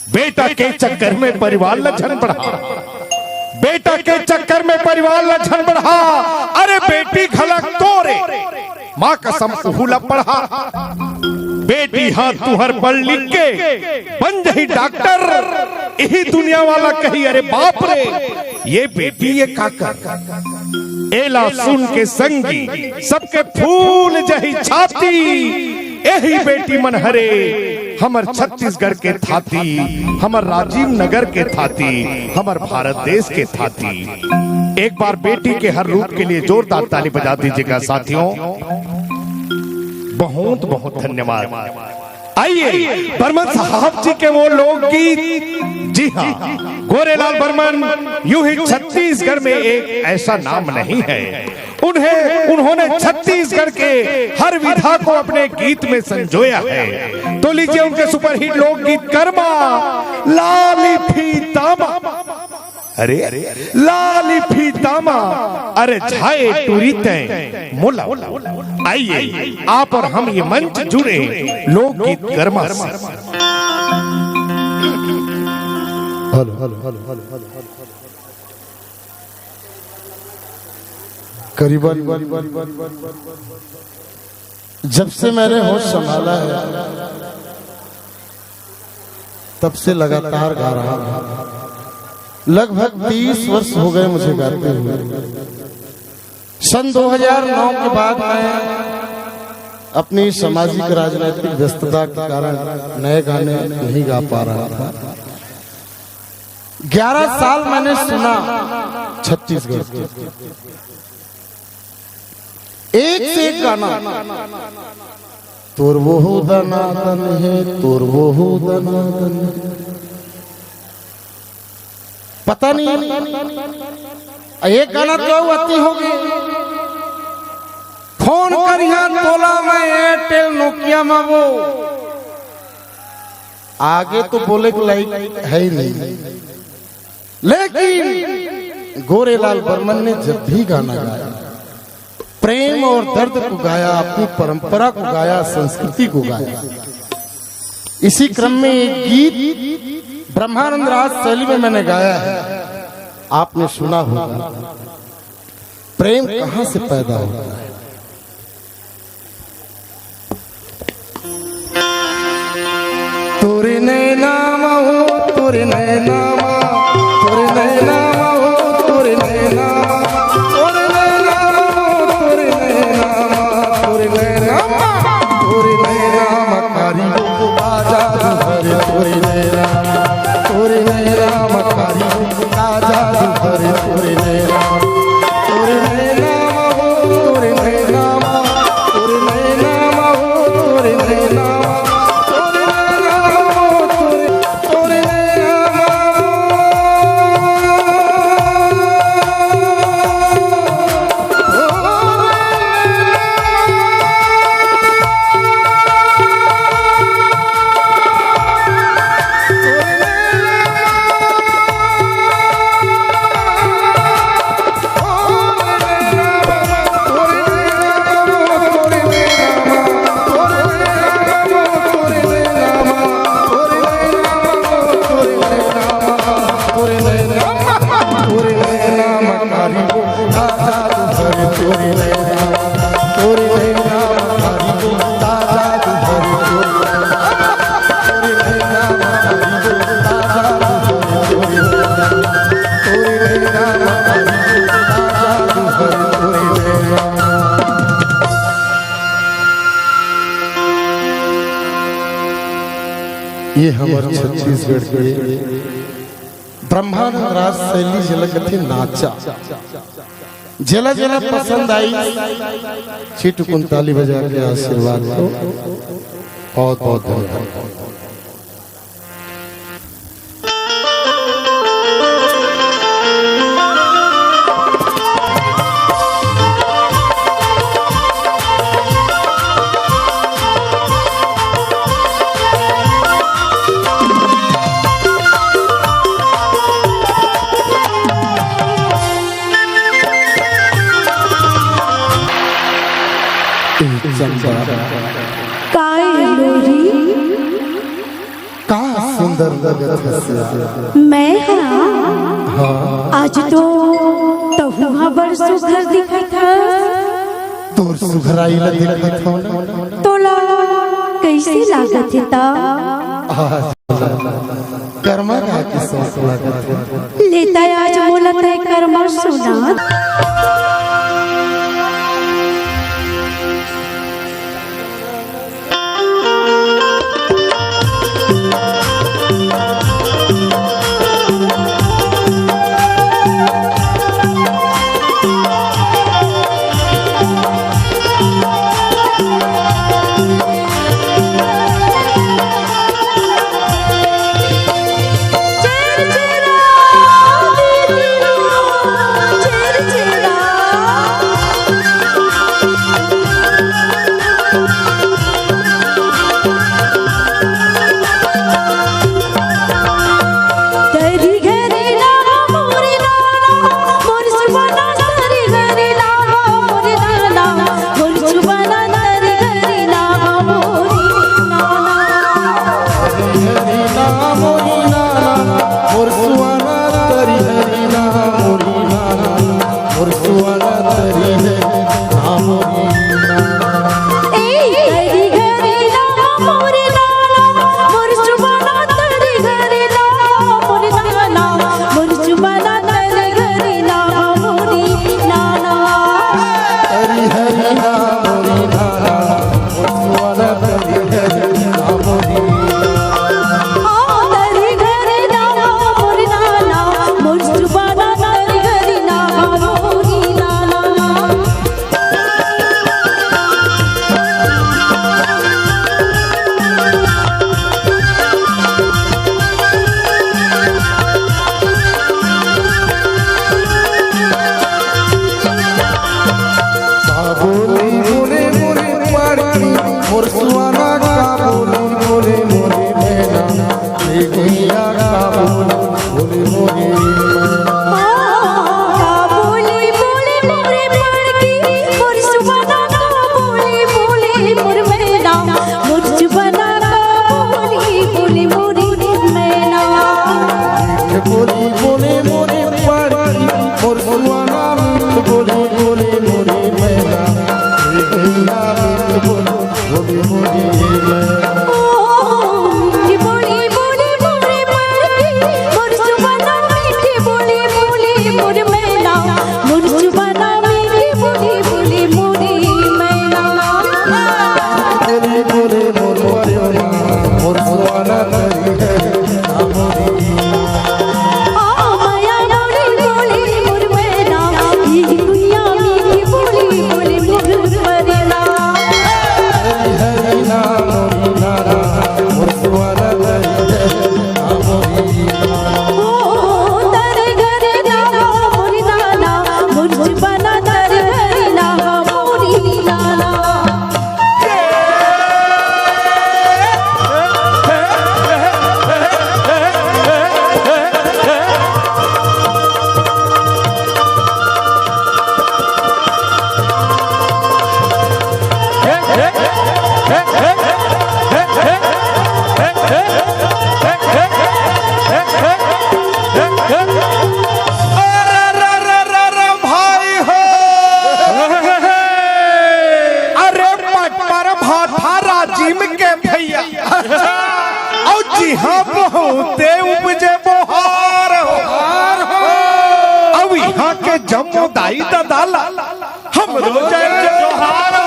बेटा के चक्कर में परिवार लछन बढ़ा, बेटा के चक्कर में परिवार लछन बढ़ा। अरे बेटी घलक तोरे, माँ कसम उहुला पढ़ा। बेटी हाँ तुहर पढ़ लिख के बन जही डॉक्टर, यही दुनिया वाला कही अरे बाप रे ये बेटी ये काकर। एला सुन के संगी सबके फूल जही छाती, यही बेटी मन हरे हमर छत्तीसगढ़ के थाती, हमर राजीव नगर के थाती, हमर भारत देश के थाती। एक बार बेटी के हर रूप के लिए जोरदार ताली बजा दीजिएगा साथियों। बहुत बहुत धन्यवाद। आइए बर्मन साहब जी के वो लोकगीत। जी हाँ, गोरेलाल बर्मन यूं ही छत्तीसगढ़ में एक ऐसा नाम नहीं है, उन्होंने छत्तीसगढ़ के हर विधा को अपने गीत में संजोया है। तो लीजिए उनके सुपरहिट लोकगीत कर्मा लाली फीतामा। अरे लाली फीतामा, अरे झाए टूरीते मोला। आइए आप और हम ये मंच जुड़े लोकगीत कर्मा से। करीबन जब से मैंने होश संभाला है तब से लगातार गा रहा हूं। लगभग 30 वर्ष हो गए मुझे गाते हुए। सन 2009 के बाद मैं अपनी सामाजिक राजनीतिक व्यस्तता के कारण नए गाने नहीं गा पा रहा था। 11 साल मैंने सुना छत्तीसगढ़ के एक से एक गाना। तोर वो दनादन है, तोर वो दनादन है। पता नहीं एक गाना तो अति हो गई। फोन करिया तोला मैं एयरटेल नोकिया में, वो आगे तो बोले को लाइक है ही नहीं। लेकिन गोरेलाल बर्मन ने जब भी गाना गाया, प्रेम और दर्द को गाया, अपनी परंपरा को गाया, संस्कृति को गाया। इसी क्रम में एक गीत ब्रह्मानंद राज शैली में मैंने गाया है, आपने सुना होगा। प्रेम कहां से पैदा होता है? तोरे नैना हो, तोरे नैना, तोरे नैना हो, तोरे नैना, तोरे नैना हो, तोरे नैना, तोरे नैना, तोरे नैना कारी आजा हरे, तोरे नैना, तोरे नैना मकारी आजा हरे, तोरे नैना, तोरे नैना हो, तोरे नैना, तोरे नैना हो, तोरे नैना, तोरे नैना हो, तोरे नैना ये हमारे छत्तीसगढ़ के ब्रह्मानंद राज शैली झलक थे नाचा जला जला पसंद आई छिटकुन ताली बजा के आशीर्वाद दो। बहुत बहुत धन्यवाद। का सुंदर लगत है मैं हाँ आज तो तहुआ बड़ सुघर दिखत है तोर सुघराई ला दिखत हो ना तो ला कैसे लागत है ता कर्मा का के सोच लागत है लेता आज बोलत है कर्मा सुना जम्मो दाई दा दाला हम रोजे जोहार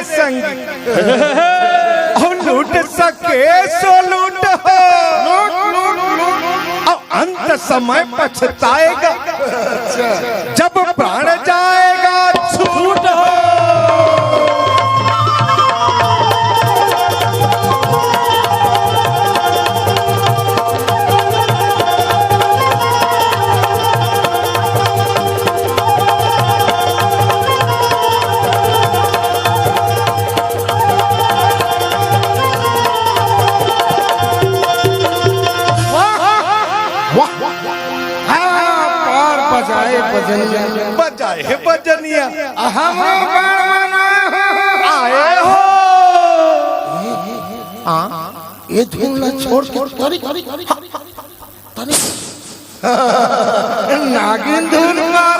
संग और लूट सके सो लूट हो, और अंत समय पछताएगा जब प्राण जाएगा छूट हो। बजाए बजनिया आए हो। ये धुन ना छोड़ के तरी नागिन धुन मार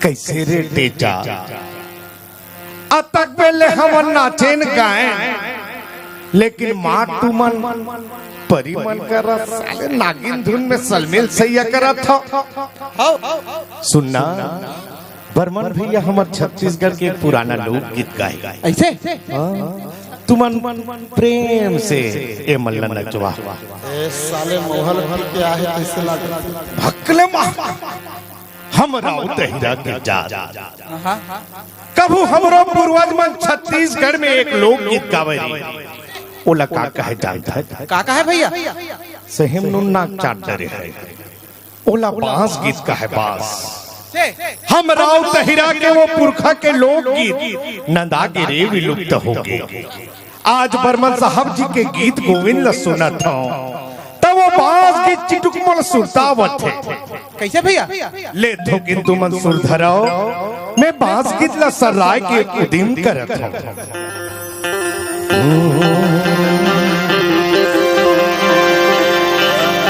कैसे रे टेचा अतक पहले हम नाचेन गाए, लेकिन माँ तुमन परिमन कर साले नागिन धुन में सलमेल सैया करत था। सुनना बर्मन भैया हमार छत्तीसगढ़ के पुराना लोकगीत गाए ऐसे तुमन प्रेम से ए मल्ला नचवा साले मोहल भर के आहे कैसे लागत भक्कले माँ हमरा उतहिरा के जा कभू हमरो पूर्वज मन छत्तीसगढ़ में एक लोकगीत गावे ओला का कहे जानता है का है भैया सहिम नुन्ना चाट डरे है ओला बांस गीत का है बांस। हम राव तहिरा के वो पुरखा के लोकगीत नंदागिरी विलुप्त हो गए। आज बर्मन साहब जी के गीत गोविंद सुनत हो तब वो बांस गीत चिटुकमल सुरतावत है। कैसे भैया ले थो किंतु मन सुरधराओ मैं बांस गीत ला सर्राय के उदिम करत हूँ।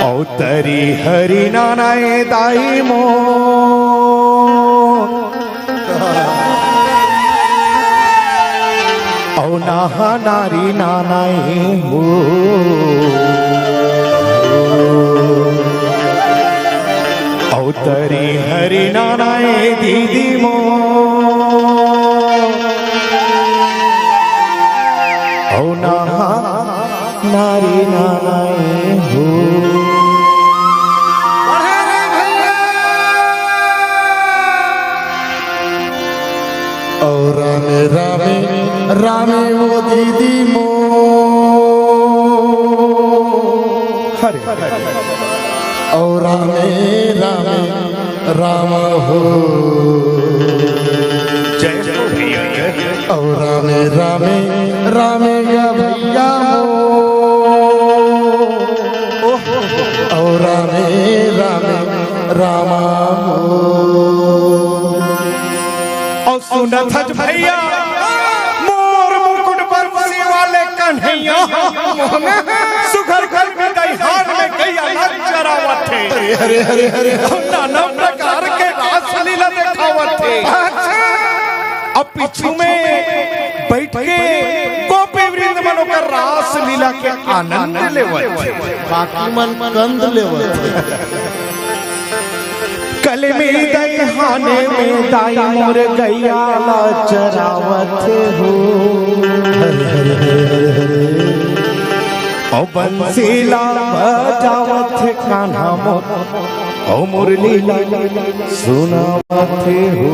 औतरी हरि नानाए दाई मो औ नाहा नारी नानाए हो औतरी हरि नानाए दीदी मो औ नाहा नारी नानाए हो। और रामे रामे रामे वो दीदी मो हरे और रामे रामे राम हो जय भैया और रामे रामे रामे या भैया हो और रामे रामे रामा हो। और सुनत हज भैया मोर मुकुट बरसी वाले कन्हैया सुघर घर में दहिहान में गैया चरावत थे। हरे हरे हरे नाना प्रकार के रास लीला दिखावत थे। अब पीछू में बैठ के गोपी वृंद मनो का रास लीला के आनंद लेवत थे। बाकी मन कंद लेवत कल में दहिहाने में दाई मोर गैया चरावत हो। ओ बंसीला बजावत कान्हा मोर ओ मुरली सुनावत हो।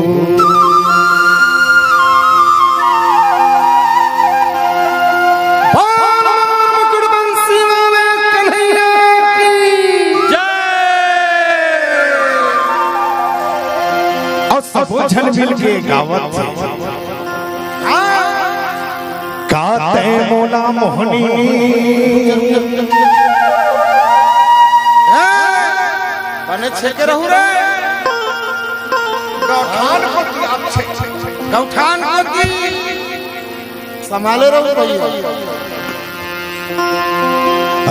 बहुत झन मिल के गावत थे गाते मोला मोहनी बने छेके रहू रे गौठान को की अच्छे गौठान को की संभाले रहू भैया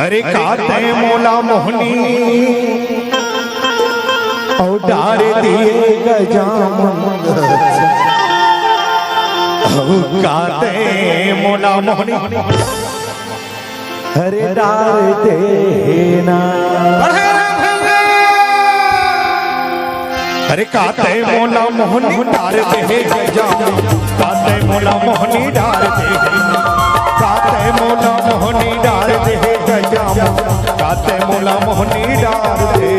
अरे गाते मोला मोहनी और डार दिए गजाम गाते मोला मोहनी अरे डार देना अरे गाते मोला मोहनी डार दे गजाम गाते मोला मोहनी डार दे गाते मोला मोहनी डार दे गजाम गाते मोला मोहनी डार दे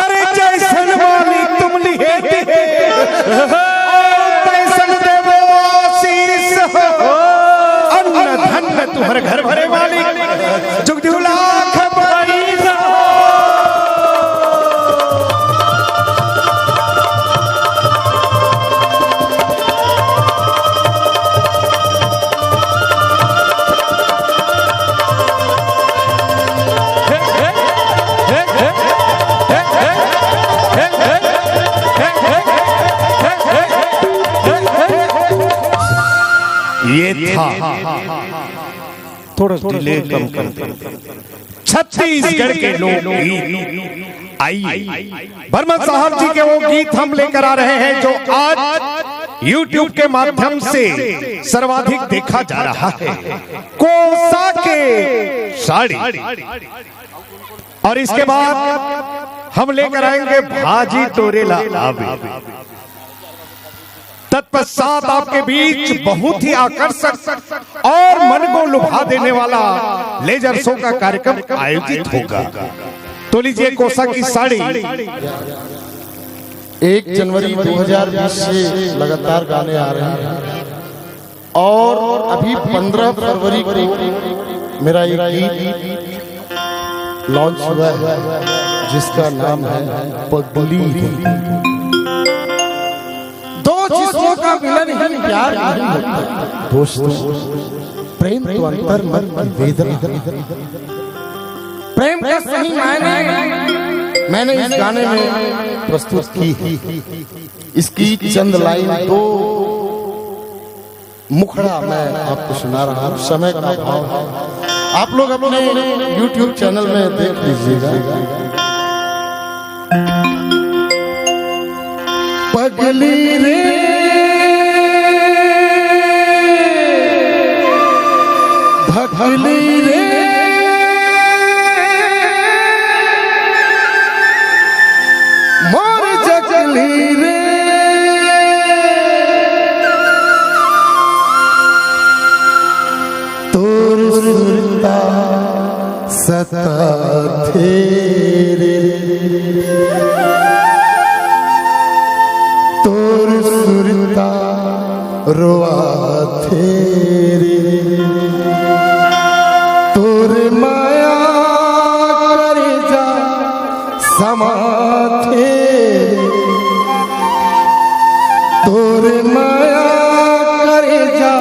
अरे जैसन वाली तुम लिए तैसन देवो शीर्ष अन्न धन तुहर घर भरे वाली जुग जुग लाख पैसा ये था थोड़ा डिले कम छत्तीसगढ़ के लोग आई बर्मन साहब जी के वो गीत हम लेकर आ रहे हैं जो आज YouTube के माध्यम से सर्वाधिक देखा जा रहा है कोसा के साड़ी और इसके बाद हम लेकर आएंगे भाजी तोरेला आवे तत्पश्चात आपके बीच बहुत ही आकर्षक और मन को लुभा देने वाला लेजर शो का कार्यक्रम आयोजित होगा। तो लीजिए कोसा की साड़ी 1 जनवरी 2020 से लगातार गाने आ रहे हैं और अभी 15 फरवरी को मेरा एक गीत लॉन्च हुआ है जिसका नाम है पगली। दो जिस्मों का मिलन ही प्यार नहीं होता दोस्तों, प्रेम तो अंतर मन वेदना, प्रेम का सही मायने मैंने इस गाने में प्रस्तुत की। इसकी चंद लाइन दो मुखड़ा मैं आपको सुना रहा हूं। समय का भाव आप लोग अपने YouTube चैनल में देख लीजिएगा। पगली रे भगली रे मोर जगली रे तोर सुरता सता तेरे तोर सुरता रोआ तेरे तोर माया कर जा समाथे तोर माया करे जा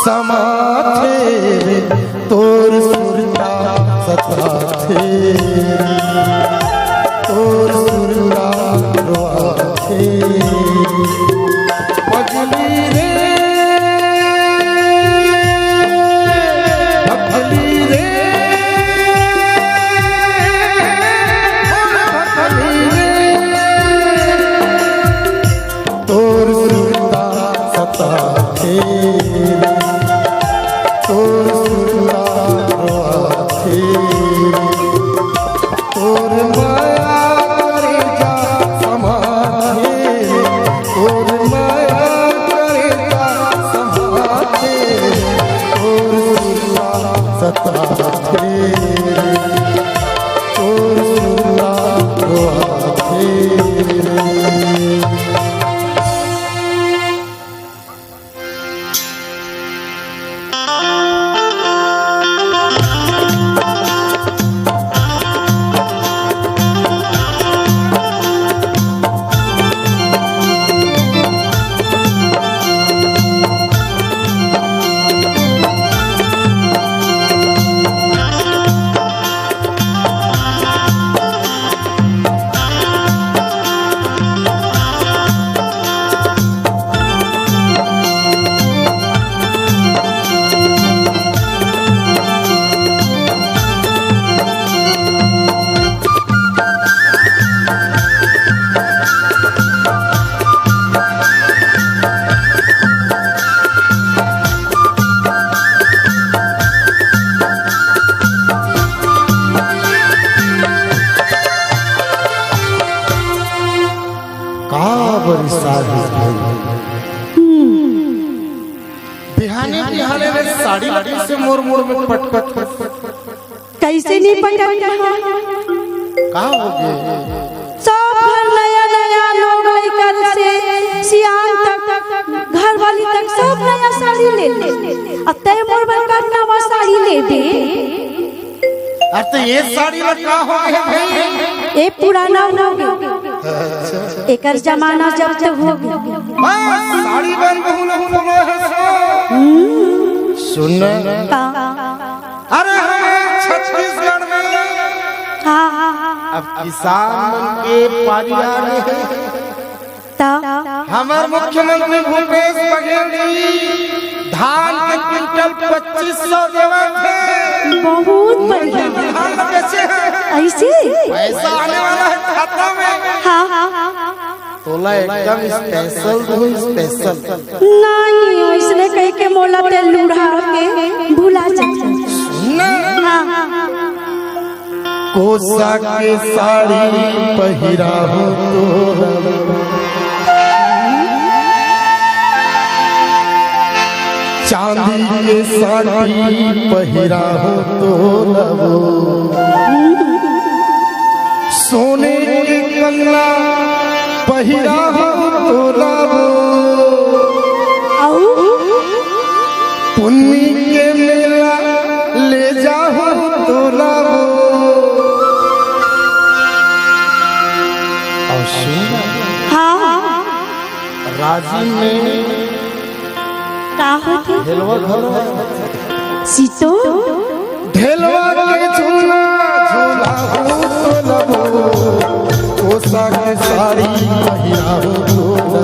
समाथे तोर सुरता सताथे तोर सुरता रोआथे पगली रे पगली रे पगली रे तोर सुरता सताथे तोर सुरता रोआथे तोर माया करे जा समाथे तोर माया करे जा समाथे तोर सुरता सताथे तोर सुरता रोआथे बिहाने बिहाने में साड़ी लगी से मोर मोर में पटपट कैसे नहीं पटक कहाँ हो गए सब घर नया नया लोग लेकर से सियान तक घर वाली तक सब नया साड़ी ले ले अब तय मोर बनकर नवा साड़ी ले दे। तो ये साड़ी का हो गए भाई ये पुराना हो गया एकर जमाना जब तक हो गया साड़ी बन बहु सुन अरे छत्तीसगढ़ में अब किसान के पारी आ रहे हैं हमारे मुख्यमंत्री भूपेश बघेल जी धान के क्विंटल 2500 देवा थे बहुत बढ़िया धान बेचे हैं ऐसे पैसा आने वाला है खाता में हाँ तोला एकदम स्पेशल दो स्पेशल नहीं इसने कह के मोला ते लूढ़ा के भुला जाता कोसा के साड़ी पहिरा हो तोरा चांदी के साड़ी पहिरा हो तोरा सोने के कंगना पहिरा हो तोरा पुन्नी के मेला ले जाओ तोरा हाँ राजी में का होती ढेलवा घर सीतो ढेलवा के झूला झूला हो तोला कोसा के साड़ी पहिरा हो तोला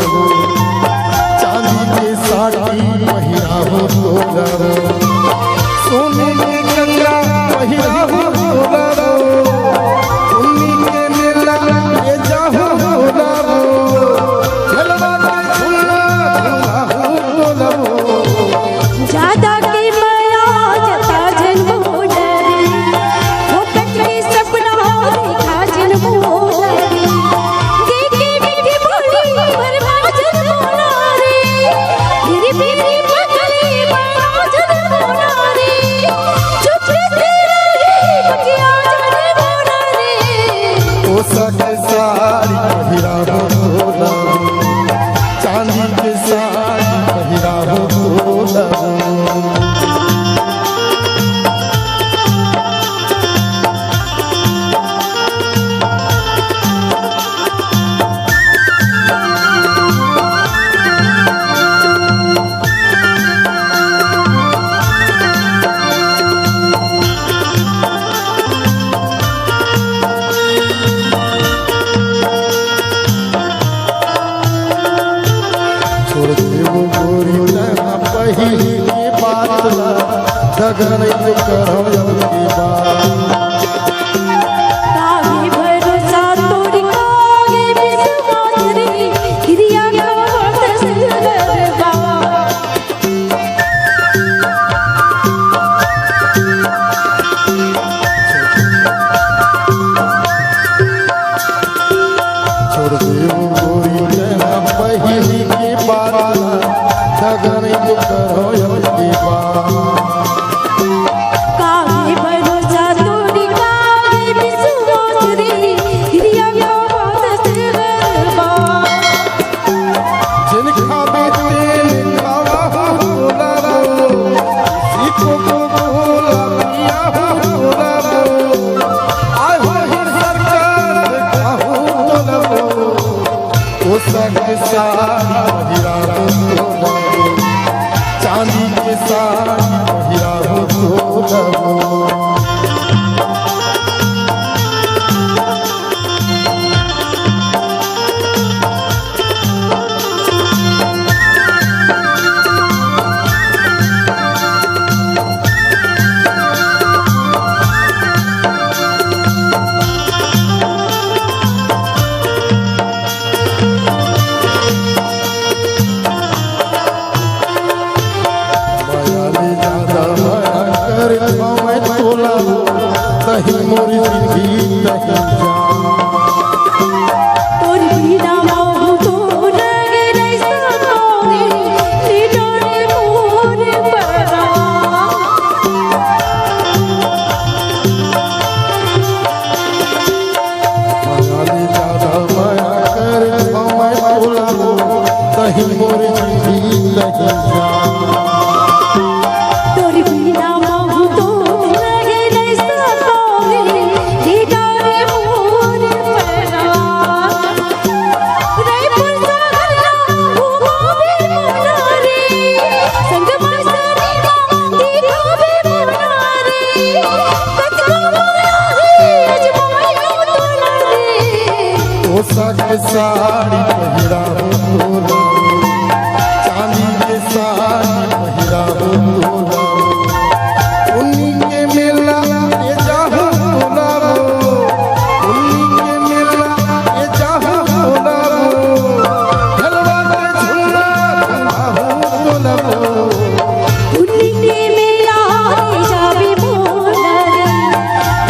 चांदी के साड़ी पहिरा हो तोला सोने के कंगना पहिरा हो तोला उन्नी के मेला ले जाओ तोला ढेलवा के झूला झूला हो तोला ज्यादा की माया जता जन मोडरे वो कचरी सपना देखा जन मोडरे के मीठी बोली बरवा जन मोडरे गिरी बीबी पकड़ी बरवा जन मोडरे चुप से रही बकिया जन मोडरे कोसा के साड़ी पहिरा हो तोला चांदी के साड़ी पहिरा हो तोला डगर जो करो अबकी बार काहे भरोसा तोरी काहे विश्वास रे हिरिया गावत सिरबा छोड़ दे वो गोरी कहना पहली की बात डगर जो करो अबकी बार काहे भरोसा तोरी काहे विश्वास रे हिरिया गावत सिरबा जिनका बेटे खावा बोला सीखो को बोला पिया बोला आय हो सरकार कहूँ बोला वो संग सारी हीरा बोला चांदी के साथ हीरा बोला तही मोरी जिंदगी नहीं तोरी बिना मोह तो रगे नहीं सकोरे निडरे मोर परा मायाले ज्यादा माया कर मैं बोला तही मोरी जिंदगी नहीं तोरी बिना मोह तो रगे नहीं सकोरे निडरे मोर परा रे पुरसा घुमावे मोनारे संग मस्ती दिखावे मोनारे कतको मोनारे अजमायो तोला रे वो सग साड़ी पहिरा बोला चांदी के साड़ी पहिरा बोला उन्हीं के मेला ये जाहू बोला उन्हीं के मेला ये जाहू बोला ढलवा के झूला बोला उन्हीं मेला जावे मोनारे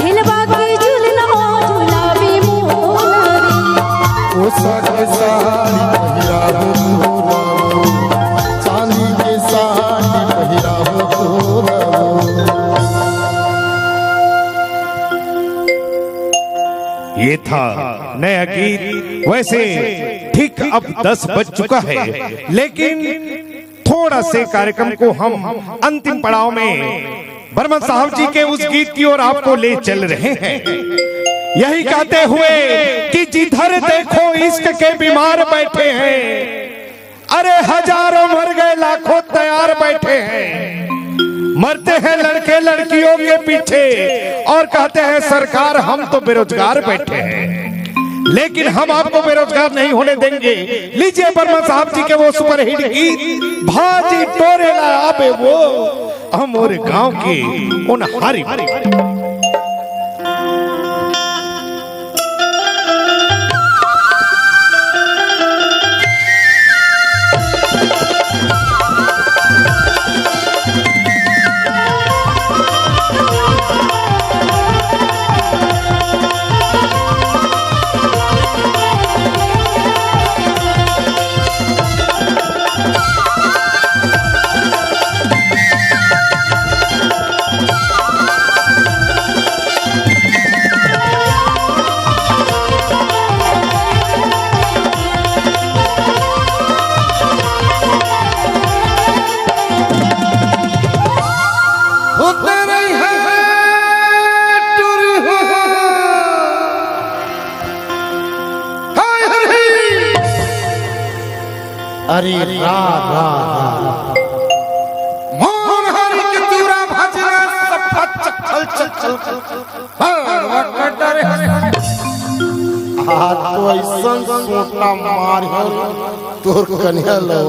ढेलवा के झुलना झुलावे मोनारे वो सग साड़ी पहिरा बोला चांदी के साड़ी पहिरा बोला ये था नया गीत। वैसे ठीक अब 10 बज चुका है, लेकिन थोड़ा से कार्यक्रम को हम अंतिम पड़ाव में बर्मन साहब जी के उस गीत की ओर आपको ले चल रहे हैं, यही कहते हुए कि जिधर देखो इश्क के बीमार बैठे हैं, अरे हजारों मर गए लाखों तैयार बैठे हैं, मरते हैं लड़के लड़कियों के पीछे और कहते हैं सरकार हम तो बेरोजगार बैठे हैं, लेकिन हम आपको बेरोजगार नहीं होने देंगे। लीजिए बर्मन साहब जी के वो सुपरहिट गीत भाजी टोरे ला आबे वो हमारे गांव की उन हारी अरे रा रा मोर हरि के तूरा भजना सब चल चल चल वकटर आज तो ऐसा सोटा मार हो तोर कन्या लो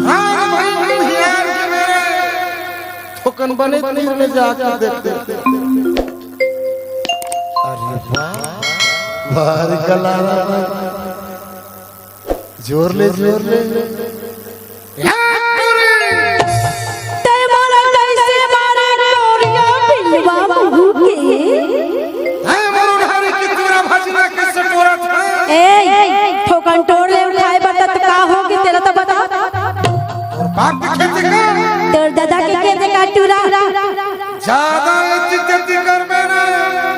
राम भाई हियार के मेरे ठोकन बने तीर में जाके देखते अरे वाह गलारा जोर ले ठोकन टोर ले उठाए बता तो का होगी तेरा तो बता बाप के खेत का तेरे दादा के खेत का टूरा ज्यादा इज्जत कर मेरा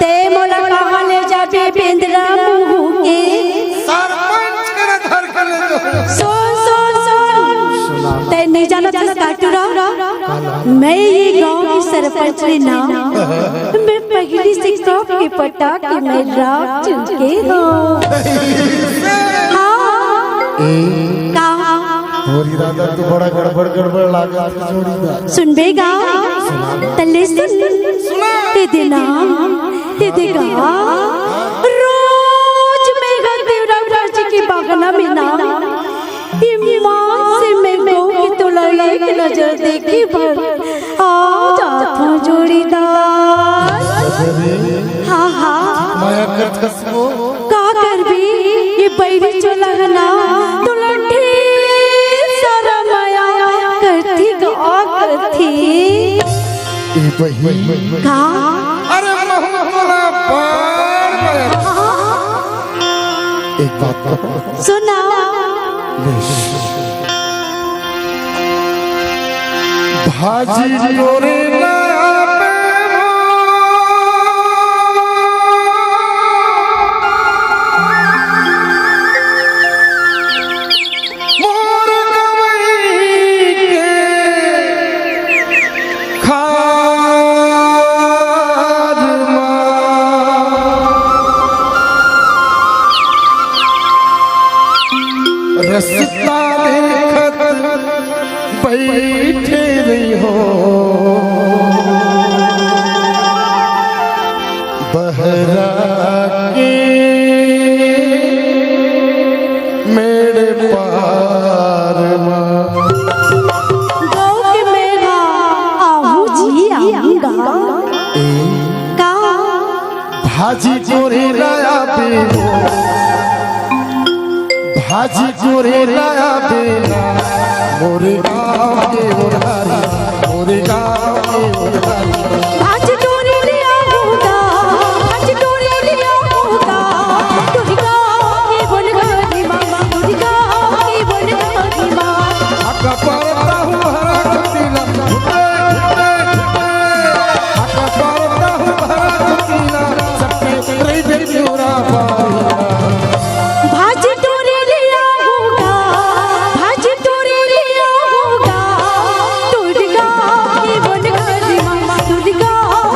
ते मोला कहां ले जाबे पिंजरा मुहू के सरपंच कर धर कर ले सुन ते नहीं जाना था का टूरा मैं ये गांव की सरपंच रे ना मैं पहली से टॉप के पटा के मैं रात चुके हो और इरादा तो बड़ा गड़बड़ लागा जोड़ी दा सुन बेगा तले सुन ते देना ते देगा रोज मैं देवराव जी की बागना में ना ईमान से मैं गो की तो लड़ाई की नजर देखी भर आ जाता जोड़ीदार हाँ माया कर खसबो का कर भी ये बैरी चला ना तो लठी करती का अरे महमूला पार एक बात सुना भाजी तोरे रस्ता देखत बैठे रही हो बहरा के मेरे पार गौ के मेरा आहू जी आऊंगा का भाजी चोरी लाया बेलो भाजी चोरी लाया बेला मोरे गाँव के उधारी मोरे गाँव के उधारी आज टोरी लिया होगा आज टोरी लिया होगा टोरी गाँव के बोल गई माँ टोरी गाँव के बोल गई माँ हका पारता हूँ हरा कुतीला हका पारता हूँ हरा कुतीला सबके रही बेचूरा पाया भाज टोरी लिया होगा भाज टोरी लिया होगा टोरी गाँव के बोल गई माँ टोरी गाँव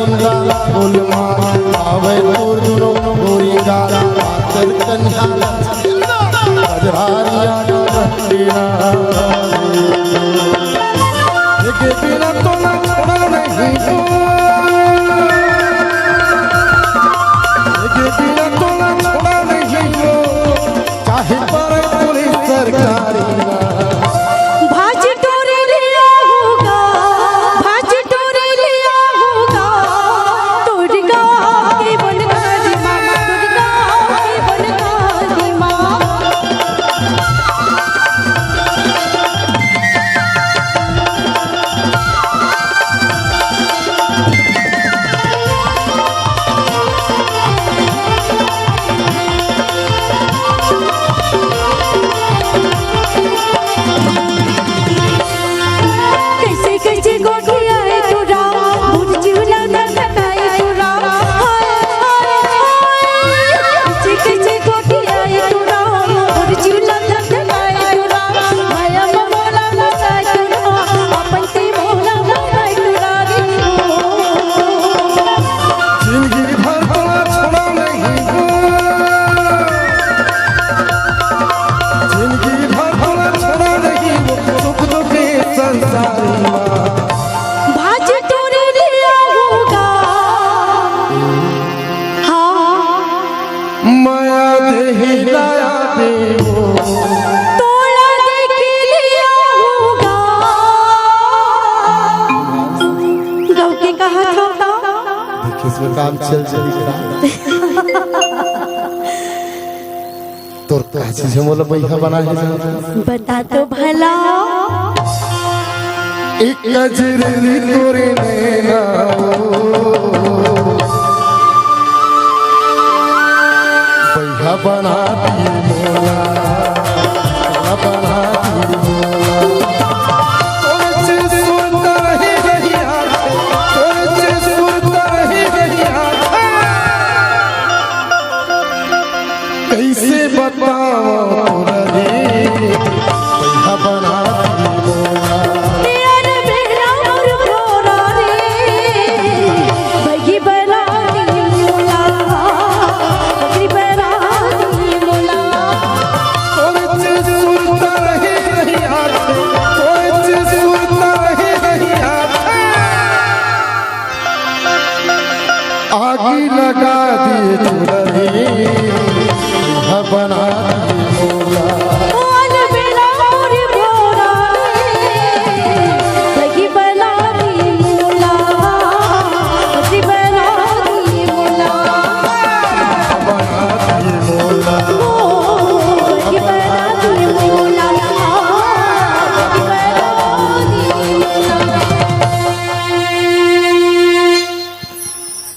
करिंगा बोलमा आवे दूर दुनो गोरिंगा पातर कन्या हजारिया रखना के बिना तो ना छोड़ा नहीं के बिना तो ना छोड़ा नहीं चाहे पर पुलिस सरकारी काम चल तोर काची से मोला बैठा बना है बता तो भला एक गजरी तोरे नैना बैठा बना दी मोला बना दी मोला कैसे बताओ रे बना आगी लगा दिए बना